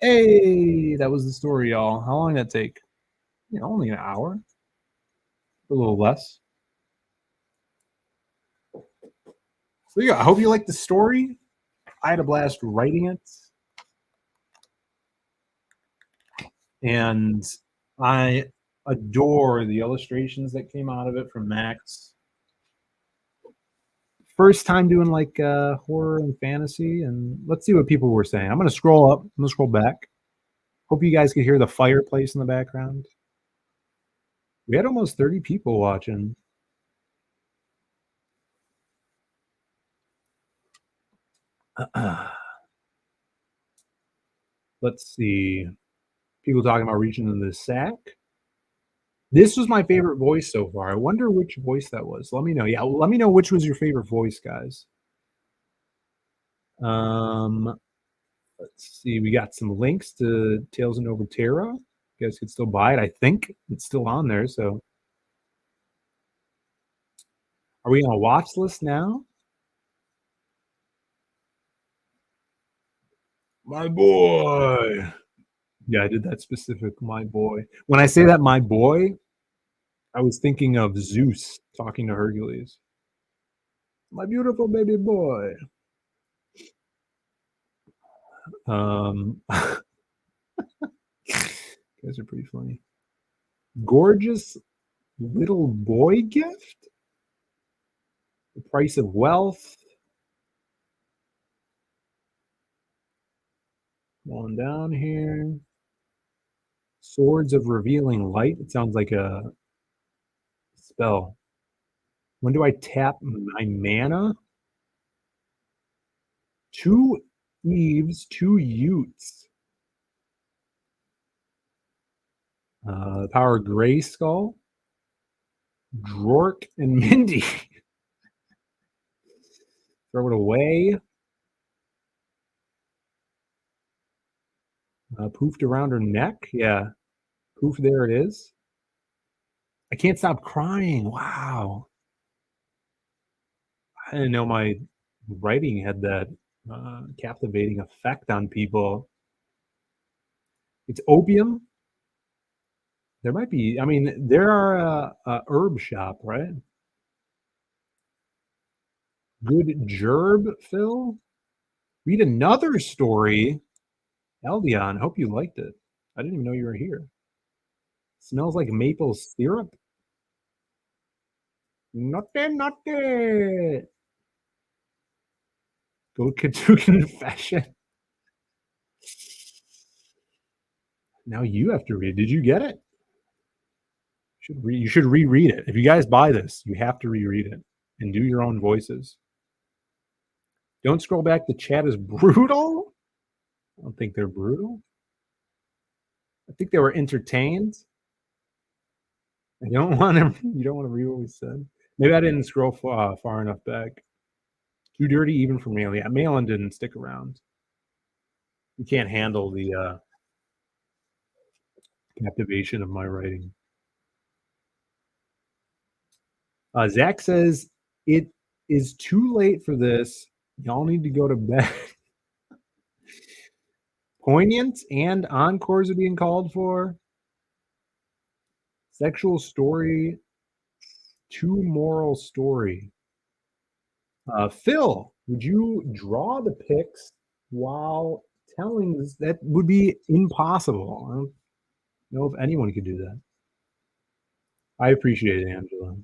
Hey, that was the story, y'all. How long did that take? Only an hour, a little less. So yeah, I hope you liked the story. I had a blast writing it. And I adore the illustrations that came out of it from Max. First time doing like horror and fantasy, and let's see what people were saying. I'm gonna scroll up. I'm gonna scroll back. Hope you guys could hear the fireplace in the background. We had almost 30 people watching. Let's see. People talking about reaching into the sack. This was my favorite voice so far. I wonder which voice that was. Let me know. Yeah, let me know which was your favorite voice, guys. Let's see. We got some links to Tales of Neveterra. You guys could still buy it. I think it's still on there. So, are we on a watch list now? My boy. Yeah, I did that specific my boy. When I say that my boy, I was thinking of Zeus talking to Hercules. My beautiful baby boy. You guys are pretty funny. Gorgeous little boy gift? The price of wealth. Come on down here. Swords of revealing light. It sounds like a spell. When do I tap my mana? 2 Eves, 2 Utes. Power Gray Skull. Drork and Mindy. Throw it away. Poofed around her neck. Yeah. Poof, there it is. I can't stop crying. Wow. I didn't know my writing had that captivating effect on people. It's opium. There might be, I mean, there are a herb shop, right? Good gerb, Phill. Read another story. Eldion, hope you liked it. I didn't even know you were here. Smells like maple syrup. Nothing. Go to confession. Now you have to read. Did you get it? You should reread it. If you guys buy this, you have to reread it and do your own voices. Don't scroll back. The chat is brutal. I don't think they're brutal. I think they were entertained. You don't want to. You don't want to read what we said. Maybe I didn't scroll far enough back. Too dirty even for Malin. Yeah, Malin didn't stick around. You can't handle the captivation of my writing. Zach says it is too late for this. Y'all need to go to bed. Poignant and encores are being called for. Sexual story. Too moral story. Phill, would you draw the pics while telling us? That would be impossible. I don't know if anyone could do that. I appreciate it, Angela.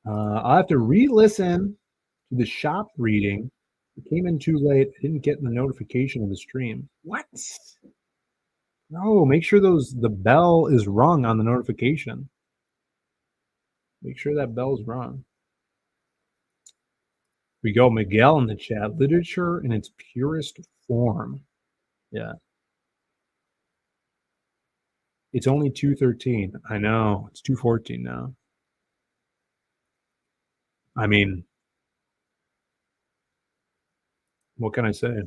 I'll have to re-listen to the shop reading. It came in too late. I didn't get the notification of the stream. What? No, make sure the bell is rung on the notification. Make sure that bell's rung. We go, Miguel in the chat. Literature in its purest form. Yeah. It's only 2:13. I know. It's 2:14 now. I mean, what can I say?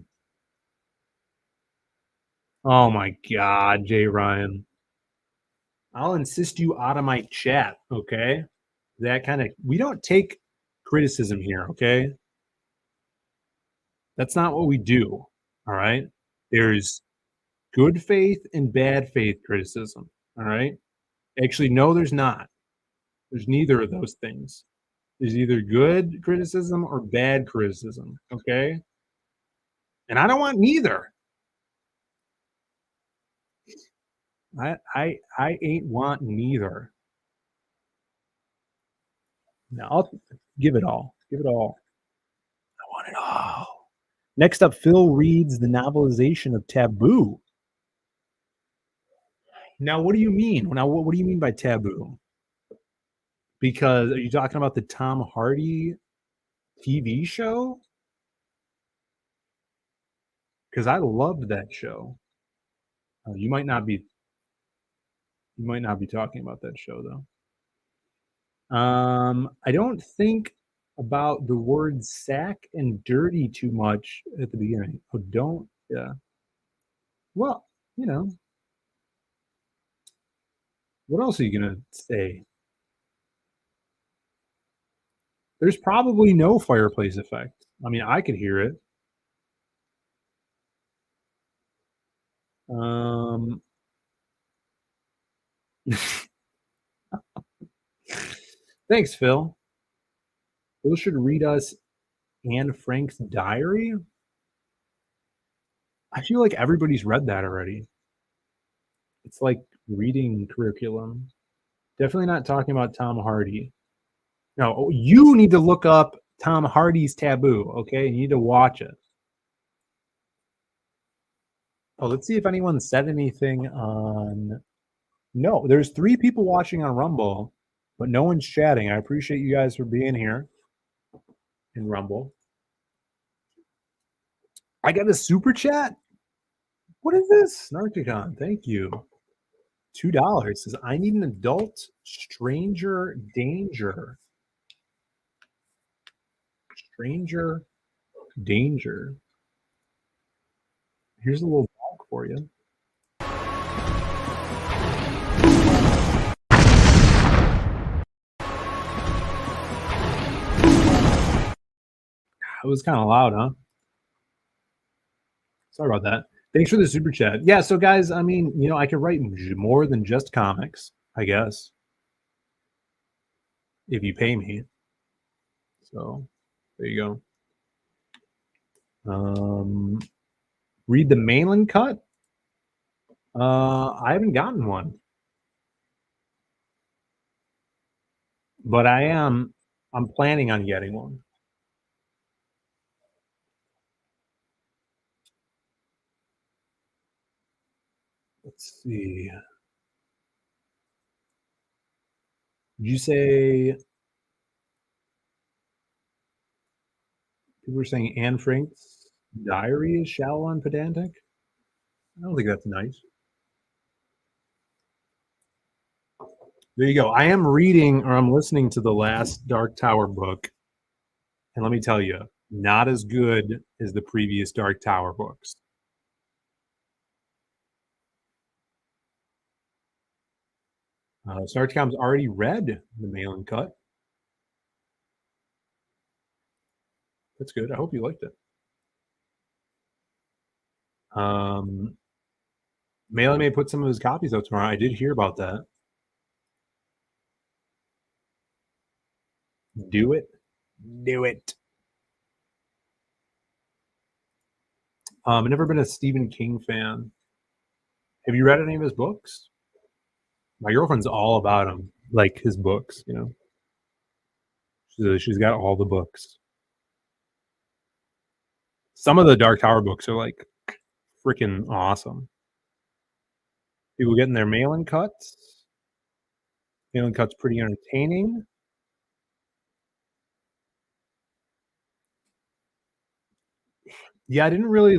Oh my God, Jay Ryan. I'll insist you out of my chat, okay? That kind of, we don't take criticism here, okay? That's not what we do, all right? There's good faith and bad faith criticism, all right? Actually, no, there's not. There's neither of those things. There's either good criticism or bad criticism, okay? And I don't want neither. I ain't want neither. No, I'll give it all. Give it all. I want it all. Next up, Phill reads the novelization of Taboo. Now, what do you mean? Now, what do you mean by Taboo? Because are you talking about the Tom Hardy TV show? Because I loved that show. You might not be talking about that show though. I don't think about the word sack and dirty too much at the beginning. Oh, don't. Yeah. Well, you know, what else are you gonna say? There's probably no fireplace effect. I mean, I could hear it. Thanks, Phill. Phill should read us Anne Frank's diary. I feel like everybody's read that already. It's like reading curriculum. Definitely not talking about Tom Hardy. No, you need to look up Tom Hardy's Taboo, okay? You need to watch it. Oh, let's see if anyone said anything on... No, there's 3 people watching on Rumble, but no one's chatting. I appreciate you guys for being here in Rumble. I got a super chat? What is this? Narcticon, thank you. $2 says, I need an adult stranger danger. Stranger danger. Here's a little dog for you. It was kind of loud, huh? Sorry about that. Thanks for the super chat. Yeah, so guys, I mean, you know, I can write more than just comics, I guess, if you pay me. So there you go. Read the mainland cut. I haven't gotten one, but I'm planning on getting one. Let's see. Did you say people were saying Anne Frank's diary is shallow and pedantic? I don't think that's nice. There you go. I am reading or I'm listening to the last Dark Tower book. And let me tell you, not as good as the previous Dark Tower books. Starcom's already read the mail and cut. That's good. I hope you liked it. Mail may put some of his copies out tomorrow. I did hear about that. Do it. Do it. I've never been a Stephen King fan. Have you read any of his books? My girlfriend's all about him, like his books, you know. She's got all the books. Some of the Dark Tower books are like freaking awesome. People getting their mail-in cuts. Mail-in cuts pretty entertaining. Yeah, I didn't really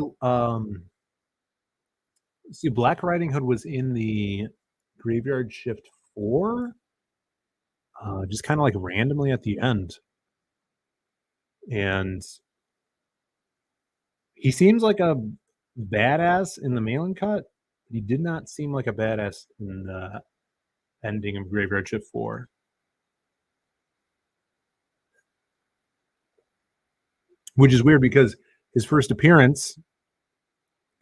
see Black Riding Hood was in the Graveyard Shift 4. Just kind of like randomly at the end. And he seems like a badass in the mail-in cut. He did not seem like a badass in the ending of Graveyard Shift 4. Which is weird because his first appearance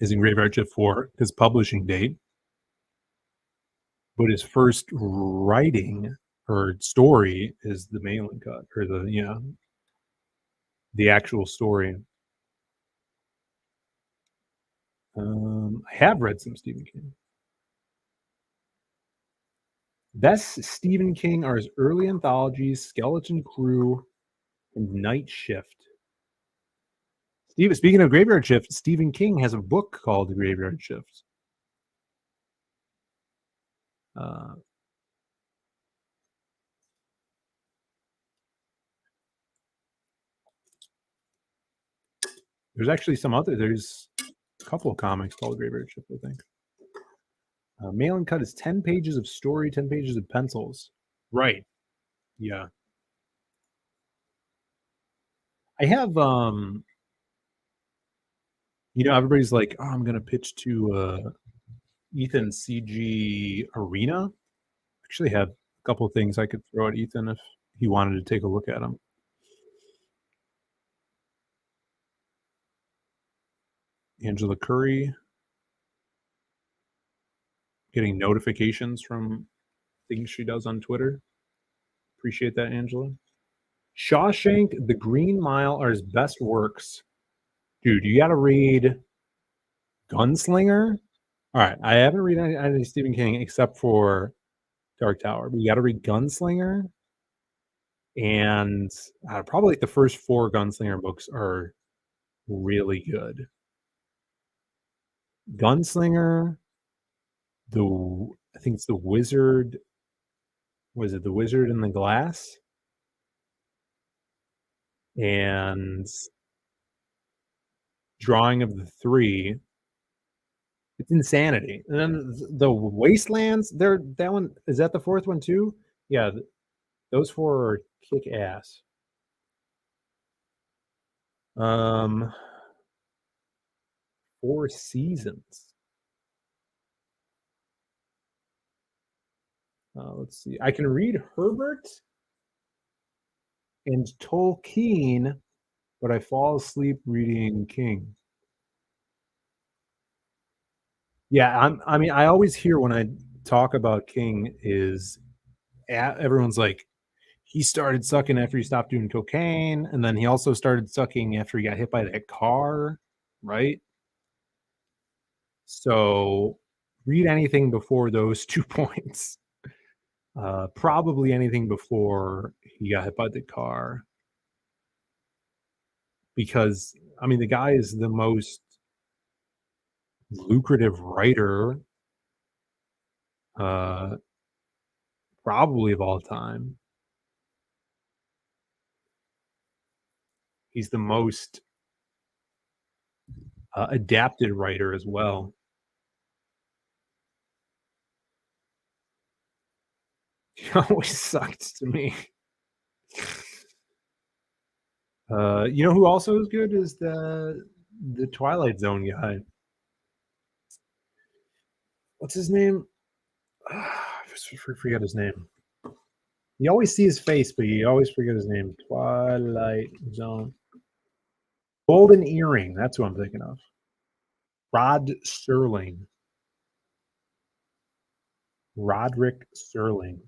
is in Graveyard Shift 4, his publishing date. But his first writing or story is the mail-in cut, or the actual story. I have read some Stephen King. Best Stephen King are his early anthologies, Skeleton Crew, and Night Shift. Speaking of Graveyard Shift, Stephen King has a book called Graveyard Shift. There's actually there's a couple of comics called Graveyard Shift, I think. Mail and cut is 10 pages of story, 10 pages of pencils. Right. Yeah. I have everybody's like, oh, I'm gonna pitch to Ethan CG Arena. Actually have a couple of things I could throw at Ethan if he wanted to take a look at them. Angela Curry getting notifications from things she does on Twitter. Appreciate that, Angela. Shawshank, The Green Mile are his best works. Dude, you got to read Gunslinger. All right, I haven't read any Stephen King except for Dark Tower, but you got to read Gunslinger. And probably like the first 4 Gunslinger books are really good. Gunslinger, I think it's The Wizard. Was it The Wizard in the Glass? And Drawing of the Three. It's insanity. And then the Wastelands, that one, is that the 4th one too? Yeah, those 4 are kick ass. 4 seasons. Let's see. I can read Herbert and Tolkien, but I fall asleep reading King. Yeah, I always hear when I talk about King is everyone's like, he started sucking after he stopped doing cocaine, and then he also started sucking after he got hit by that car, right? So read anything before those 2 points. Probably anything before he got hit by the car. Because, the guy is the most lucrative writer probably of all time. He's the most adapted writer as well. He always sucked to me. You know who also is good is the Twilight Zone guy. What's his name? I forget his name. You always see his face, but you always forget his name. Twilight Zone. Golden Earring. That's who I'm thinking of. Rod Serling. Roderick Serling.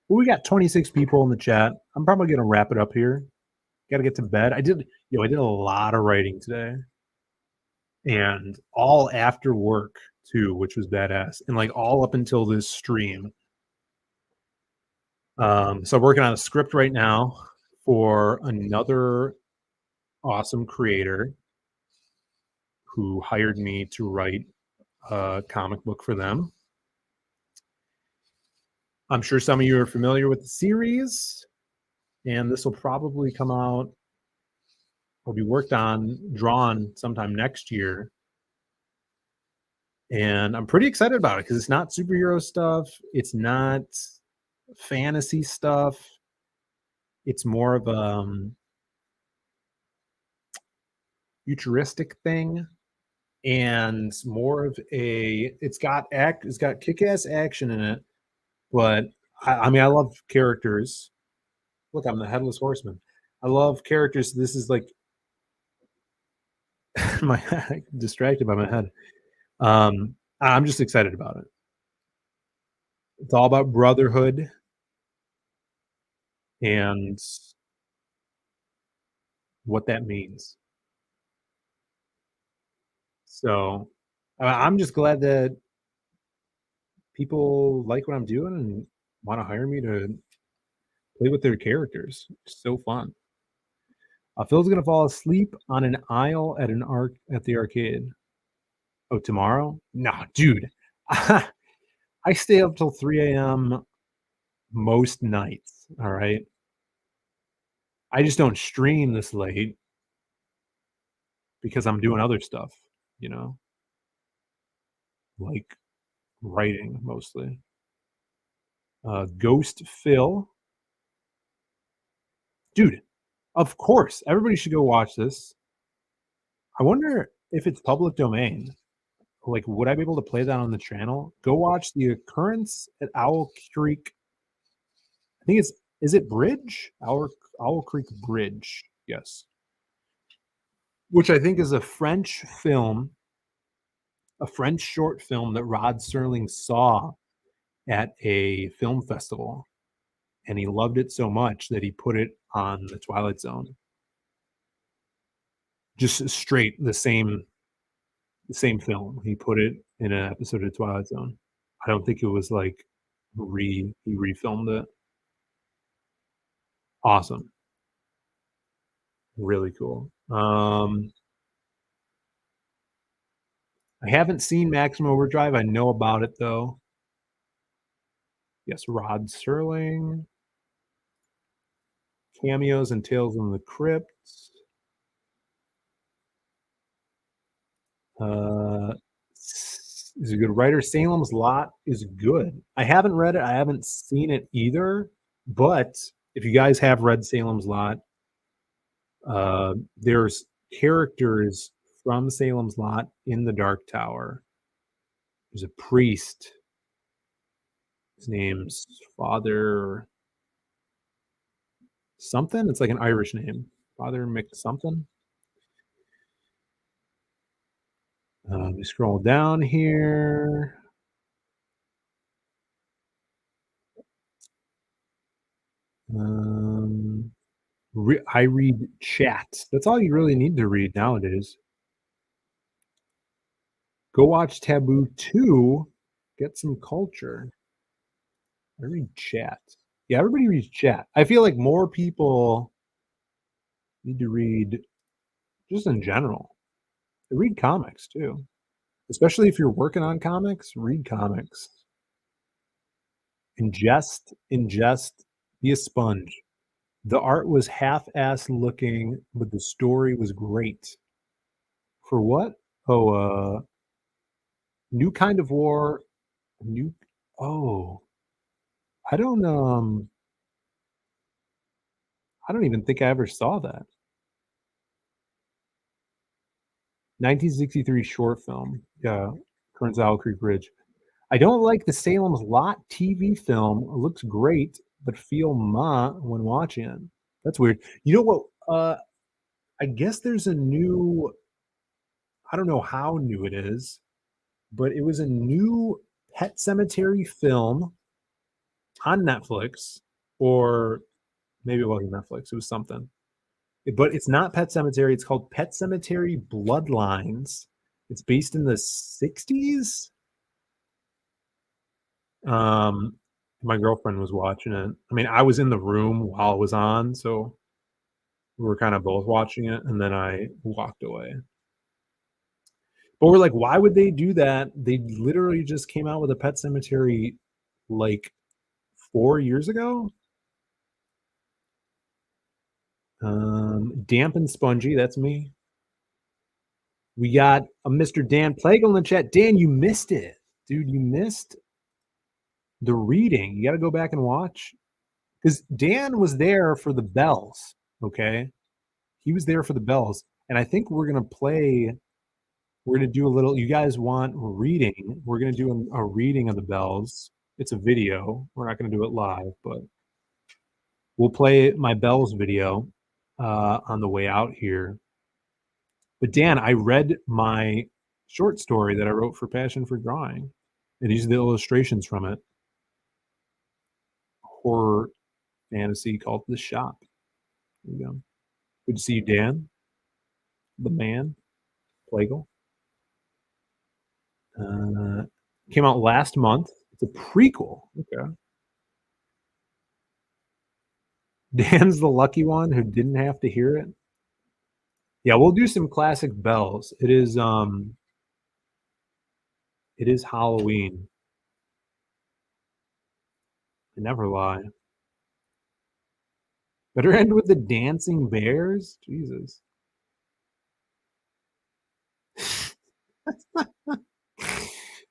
We got 26 people in the chat. I'm probably gonna wrap it up here. Got to get to bed. I did a lot of writing today, and all after work too, which was badass, and like all up until this stream. So I'm working on a script right now for another awesome creator who hired me to write a comic book for them. I'm sure some of you are familiar with the series, and this will probably come out or be worked on, drawn sometime next year. And I'm pretty excited about it because it's not superhero stuff. It's not fantasy stuff. It's more of a futuristic thing, and more of a. It's got kick-ass action in it, but I mean I love characters. Look, I'm the headless horseman. I love characters. This is like my distracted by my head. I'm just excited about it. It's all about brotherhood and what that means. So I'm just glad that people like what I'm doing and want to hire me to play with their characters. It's so fun. Phil's gonna fall asleep on an aisle at the arcade. Oh, tomorrow? Nah, dude. I stay up till 3 a.m. most nights. All right. I just don't stream this late because I'm doing other stuff, you know, like writing mostly. Ghost Phill. Dude, of course. Everybody should go watch this. I wonder if it's public domain. Like, would I be able to play that on the channel? Go watch The Occurrence at Owl Creek. I think is it Bridge? Owl Creek Bridge. Yes. Which I think is a French film, a French short film that Rod Serling saw at a film festival. And he loved it so much that he put it on the Twilight Zone. Just straight the same film. He put it in an episode of Twilight Zone. I don't think it was like he refilmed it. Awesome. Really cool. I haven't seen Maximum Overdrive. I know about it though. Yes, Rod Serling. Cameos in Tales from the Crypt. Is a good writer. Salem's Lot is good. I haven't read it. I haven't seen it either. But if you guys have read Salem's Lot, there's characters from Salem's Lot in the Dark Tower. There's a priest. His name's Father something. It's like an Irish name. Father McSomething. We scroll down here. I read chat. That's all you really need to read nowadays. Go watch Taboo 2. Get some culture. I read chat. Yeah, everybody reads chat. I feel like more people need to read just in general. Read comics too. Especially if you're working on comics, read comics. Ingest, be a sponge. The art was half-ass looking, but the story was great. For what? Oh, New Kind of War. New. Oh, I don't. I don't even think I ever saw that. 1963 short film. Yeah, Current Owl Creek Bridge. I don't like the Salem's Lot TV film. It looks great, but feel ma when watching it. That's weird. You know what? I guess there's a new. I don't know how new it is, but it was a new Pet Cemetery film on Netflix, or maybe it wasn't Netflix. It was something, but it's not Pet Cemetery. It's called Pet Cemetery Bloodlines. It's based in the 60s. My girlfriend was watching it. I mean, I was in the room while it was on, so we were kind of both watching it, and then I walked away. But we're like, why would they do that? They literally just came out with a Pet Cemetery like 4 years ago. Damp and Spongy, that's me. We got a Mr. Dan Plague in the chat. Dan, you missed it. Dude, you missed the reading. You got to go back and watch. Because Dan was there for the bells, okay? He was there for the bells. And I think we're going to do a little, you guys want reading. We're going to do a reading of the bells. It's a video. We're not going to do it live, but we'll play my bells video on the way out here. But Dan, I read my short story that I wrote for Passion for Drawing, and these are the illustrations from it. Horror fantasy called The Shop. There you go. Good to see you, Dan. The man, Plagle. Came out last month. It's a prequel. Okay. Dan's the lucky one who didn't have to hear it. Yeah, we'll do some classic bells. It is Halloween. I never lie. Better end with the dancing bears? Jesus.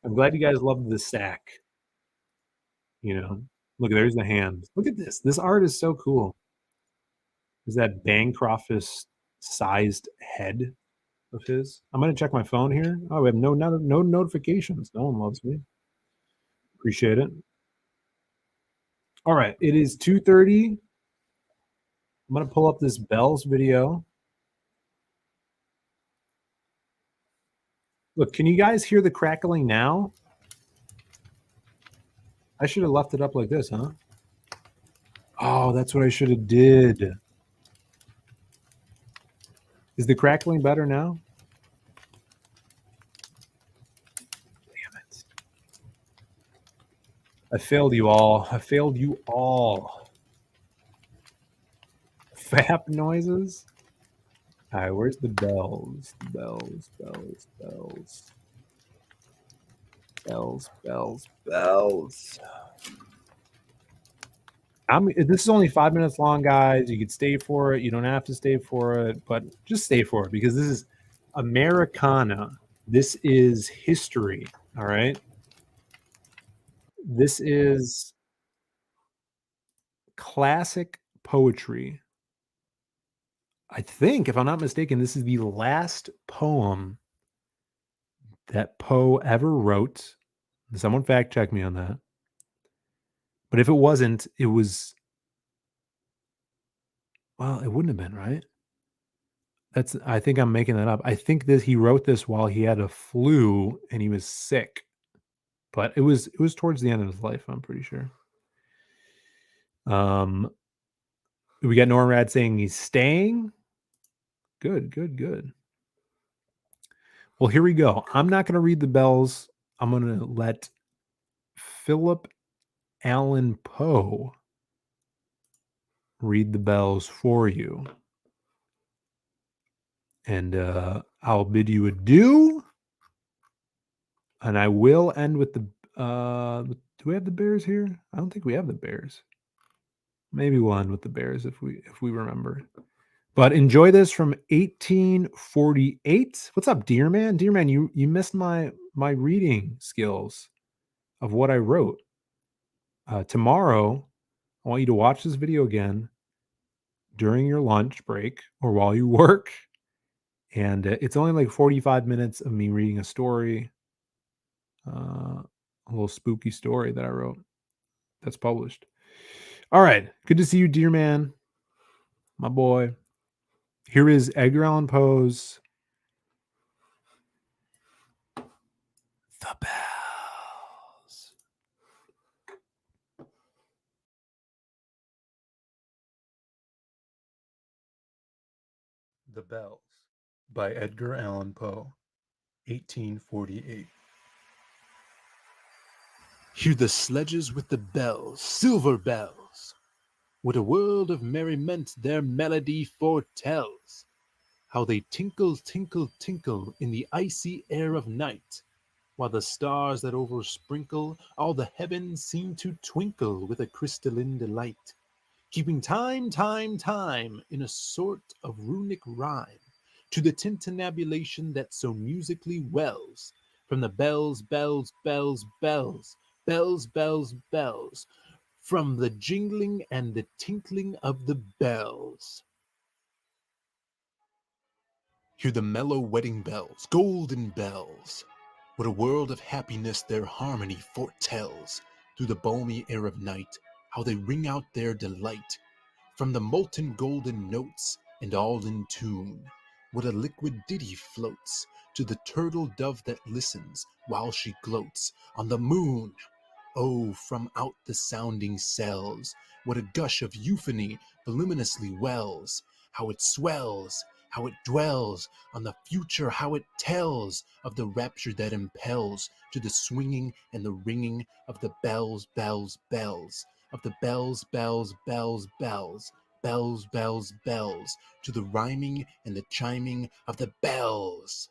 I'm glad you guys loved the sack. You know, look, there's the hand. Look at this. This art is so cool. Is that Bancroft's sized head of his? I'm gonna check my phone here. Oh, we have no notifications. No one loves me. Appreciate it. All right, it is 2:30. I'm gonna pull up this bells video. Look, can you guys hear the crackling now? I should have left it up like this, huh? Oh, that's what I should have did. Is the crackling better now? Damn it. I failed you all. I failed you all. Fap noises? All right, where's the bells? Bells, bells, bells. Bells, bells, bells. This is only 5 minutes long, guys. You could stay for it. You don't have to stay for it, but just stay for it because this is Americana. This is history, all right? This is classic poetry. I think, if I'm not mistaken, this is the last poem that Poe ever wrote. Someone fact check me on that. But if it wasn't, it was, well, it wouldn't have been, right? I think I'm making that up. I think that he wrote this while he had a flu and he was sick. But it was towards the end of his life, I'm pretty sure. We got Norrad saying he's staying. Good, good, good. Well, here we go. I'm not going to read the bells. I'm going to let Philip Allen Poe read the bells for you. And I'll bid you adieu. And I will end with the do we have the bears here? I don't think we have the bears. Maybe we'll end with the bears if we remember.
But enjoy this from 1848. What's up, Dear Man? Dear Man, you missed my reading skills of what I wrote. Tomorrow, I want you to watch this video again during your lunch break or while you work. And it's only like 45 minutes of me reading a story, a little spooky story that I wrote that's published. All right. Good to see you, Dear Man, my boy. Here is Edgar Allan Poe's The Bells. The Bells by Edgar Allan Poe, 1848. Hear the sledges with the bells, silver bells. What a world of merriment their melody foretells. How they tinkle, tinkle, tinkle in the icy air of night, while the stars that oversprinkle all the heavens seem to twinkle with a crystalline delight, keeping time, time, time in a sort of runic rhyme to the tintinnabulation that so musically wells from the bells, bells, bells, bells, bells, bells, bells, from the jingling and the tinkling of the bells. Hear the mellow wedding bells, golden bells. What a world of happiness their harmony foretells. Through the balmy air of night, how they ring out their delight. From the molten golden notes, and all in tune. What a liquid ditty floats to the turtle dove that listens while she gloats on the moon. Oh, from out the sounding cells, what a gush of euphony voluminously wells, how it swells, how it dwells on the future, how it tells of the rapture that impels to the swinging and the ringing of the bells, bells, bells, of the bells, bells, bells, bells, bells, bells, bells, to the rhyming and the chiming of the bells.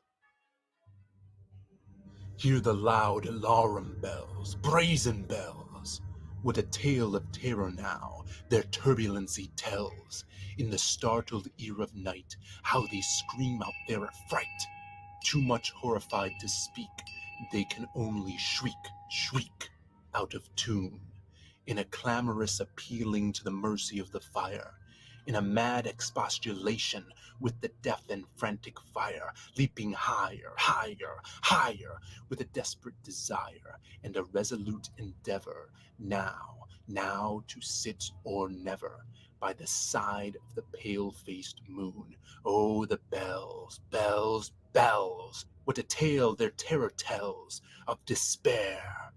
Hear the loud alarum bells, brazen bells. What a tale of terror now their turbulency tells. In the startled ear of night, how they scream out their affright. Too much horrified to speak, they can only shriek, shriek, out of tune. In a clamorous appealing to the mercy of the fire. In a mad expostulation with the deaf and frantic fire, leaping higher, higher, higher, with a desperate desire and a resolute endeavor, now to sit or never, by the side of the pale-faced moon. Oh, the bells, bells, bells! What a tale their terror tells of despair!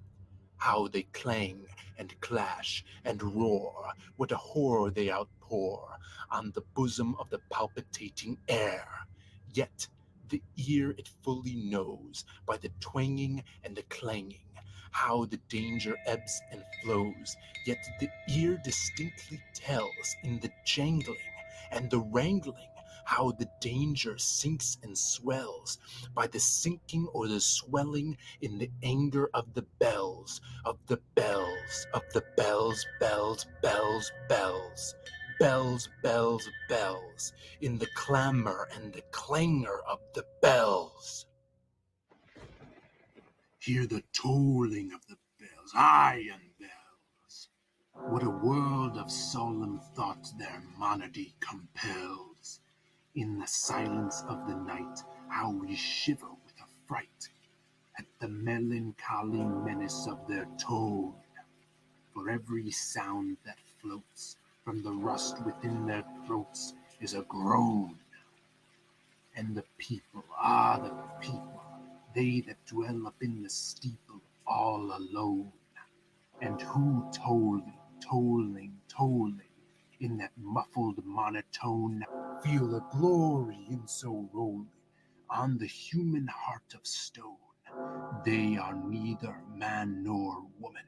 How they clang and clash and roar, what a horror they outpour on the bosom of the palpitating air. Yet the ear it fully knows by the twanging and the clanging, how the danger ebbs and flows, yet the ear distinctly tells in the jangling and the wrangling how the danger sinks and swells by the sinking or the swelling in the anger of the bells, of the bells, of the bells, bells, bells, bells, bells, bells, bells, in the clamor and the clangor of the bells. Hear the tolling of the bells, iron bells. What a world of solemn thoughts their monody compels. In the silence of the night, how we shiver with affright at the melancholy menace of their tone. For every sound that floats from the rust within their throats is a groan. And the people, the people, they that dwell up in the steeple, all alone. And who tolling, tolling, tolling, in that muffled monotone, feel a glory in so rolling on the human heart of stone. They are neither man nor woman.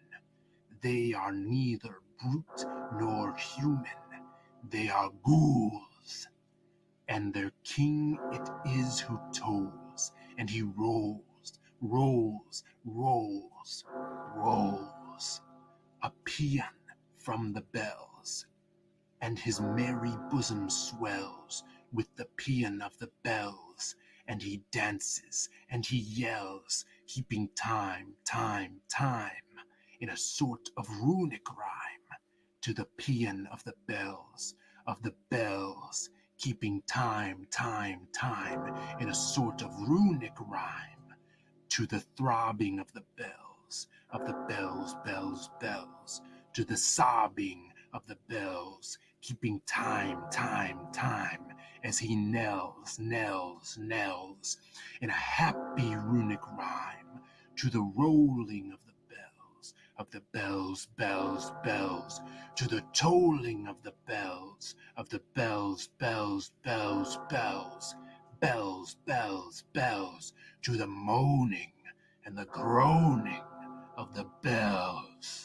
They are neither brute nor human. They are ghouls. And their king it is who tolls, and he rolls, rolls, rolls, rolls a paean from the bells.
and his merry bosom swells with the paean of the bells, and he dances and he yells, keeping time, in a sort of runic rhyme, to the paean of the bells, keeping time, in a sort of runic rhyme, to the throbbing of the bells, bells, to the sobbing of the bells, keeping time, as he knells, in a happy runic rhyme, to the rolling of the bells, to the tolling of the bells, bells, to the moaning and the groaning of the bells.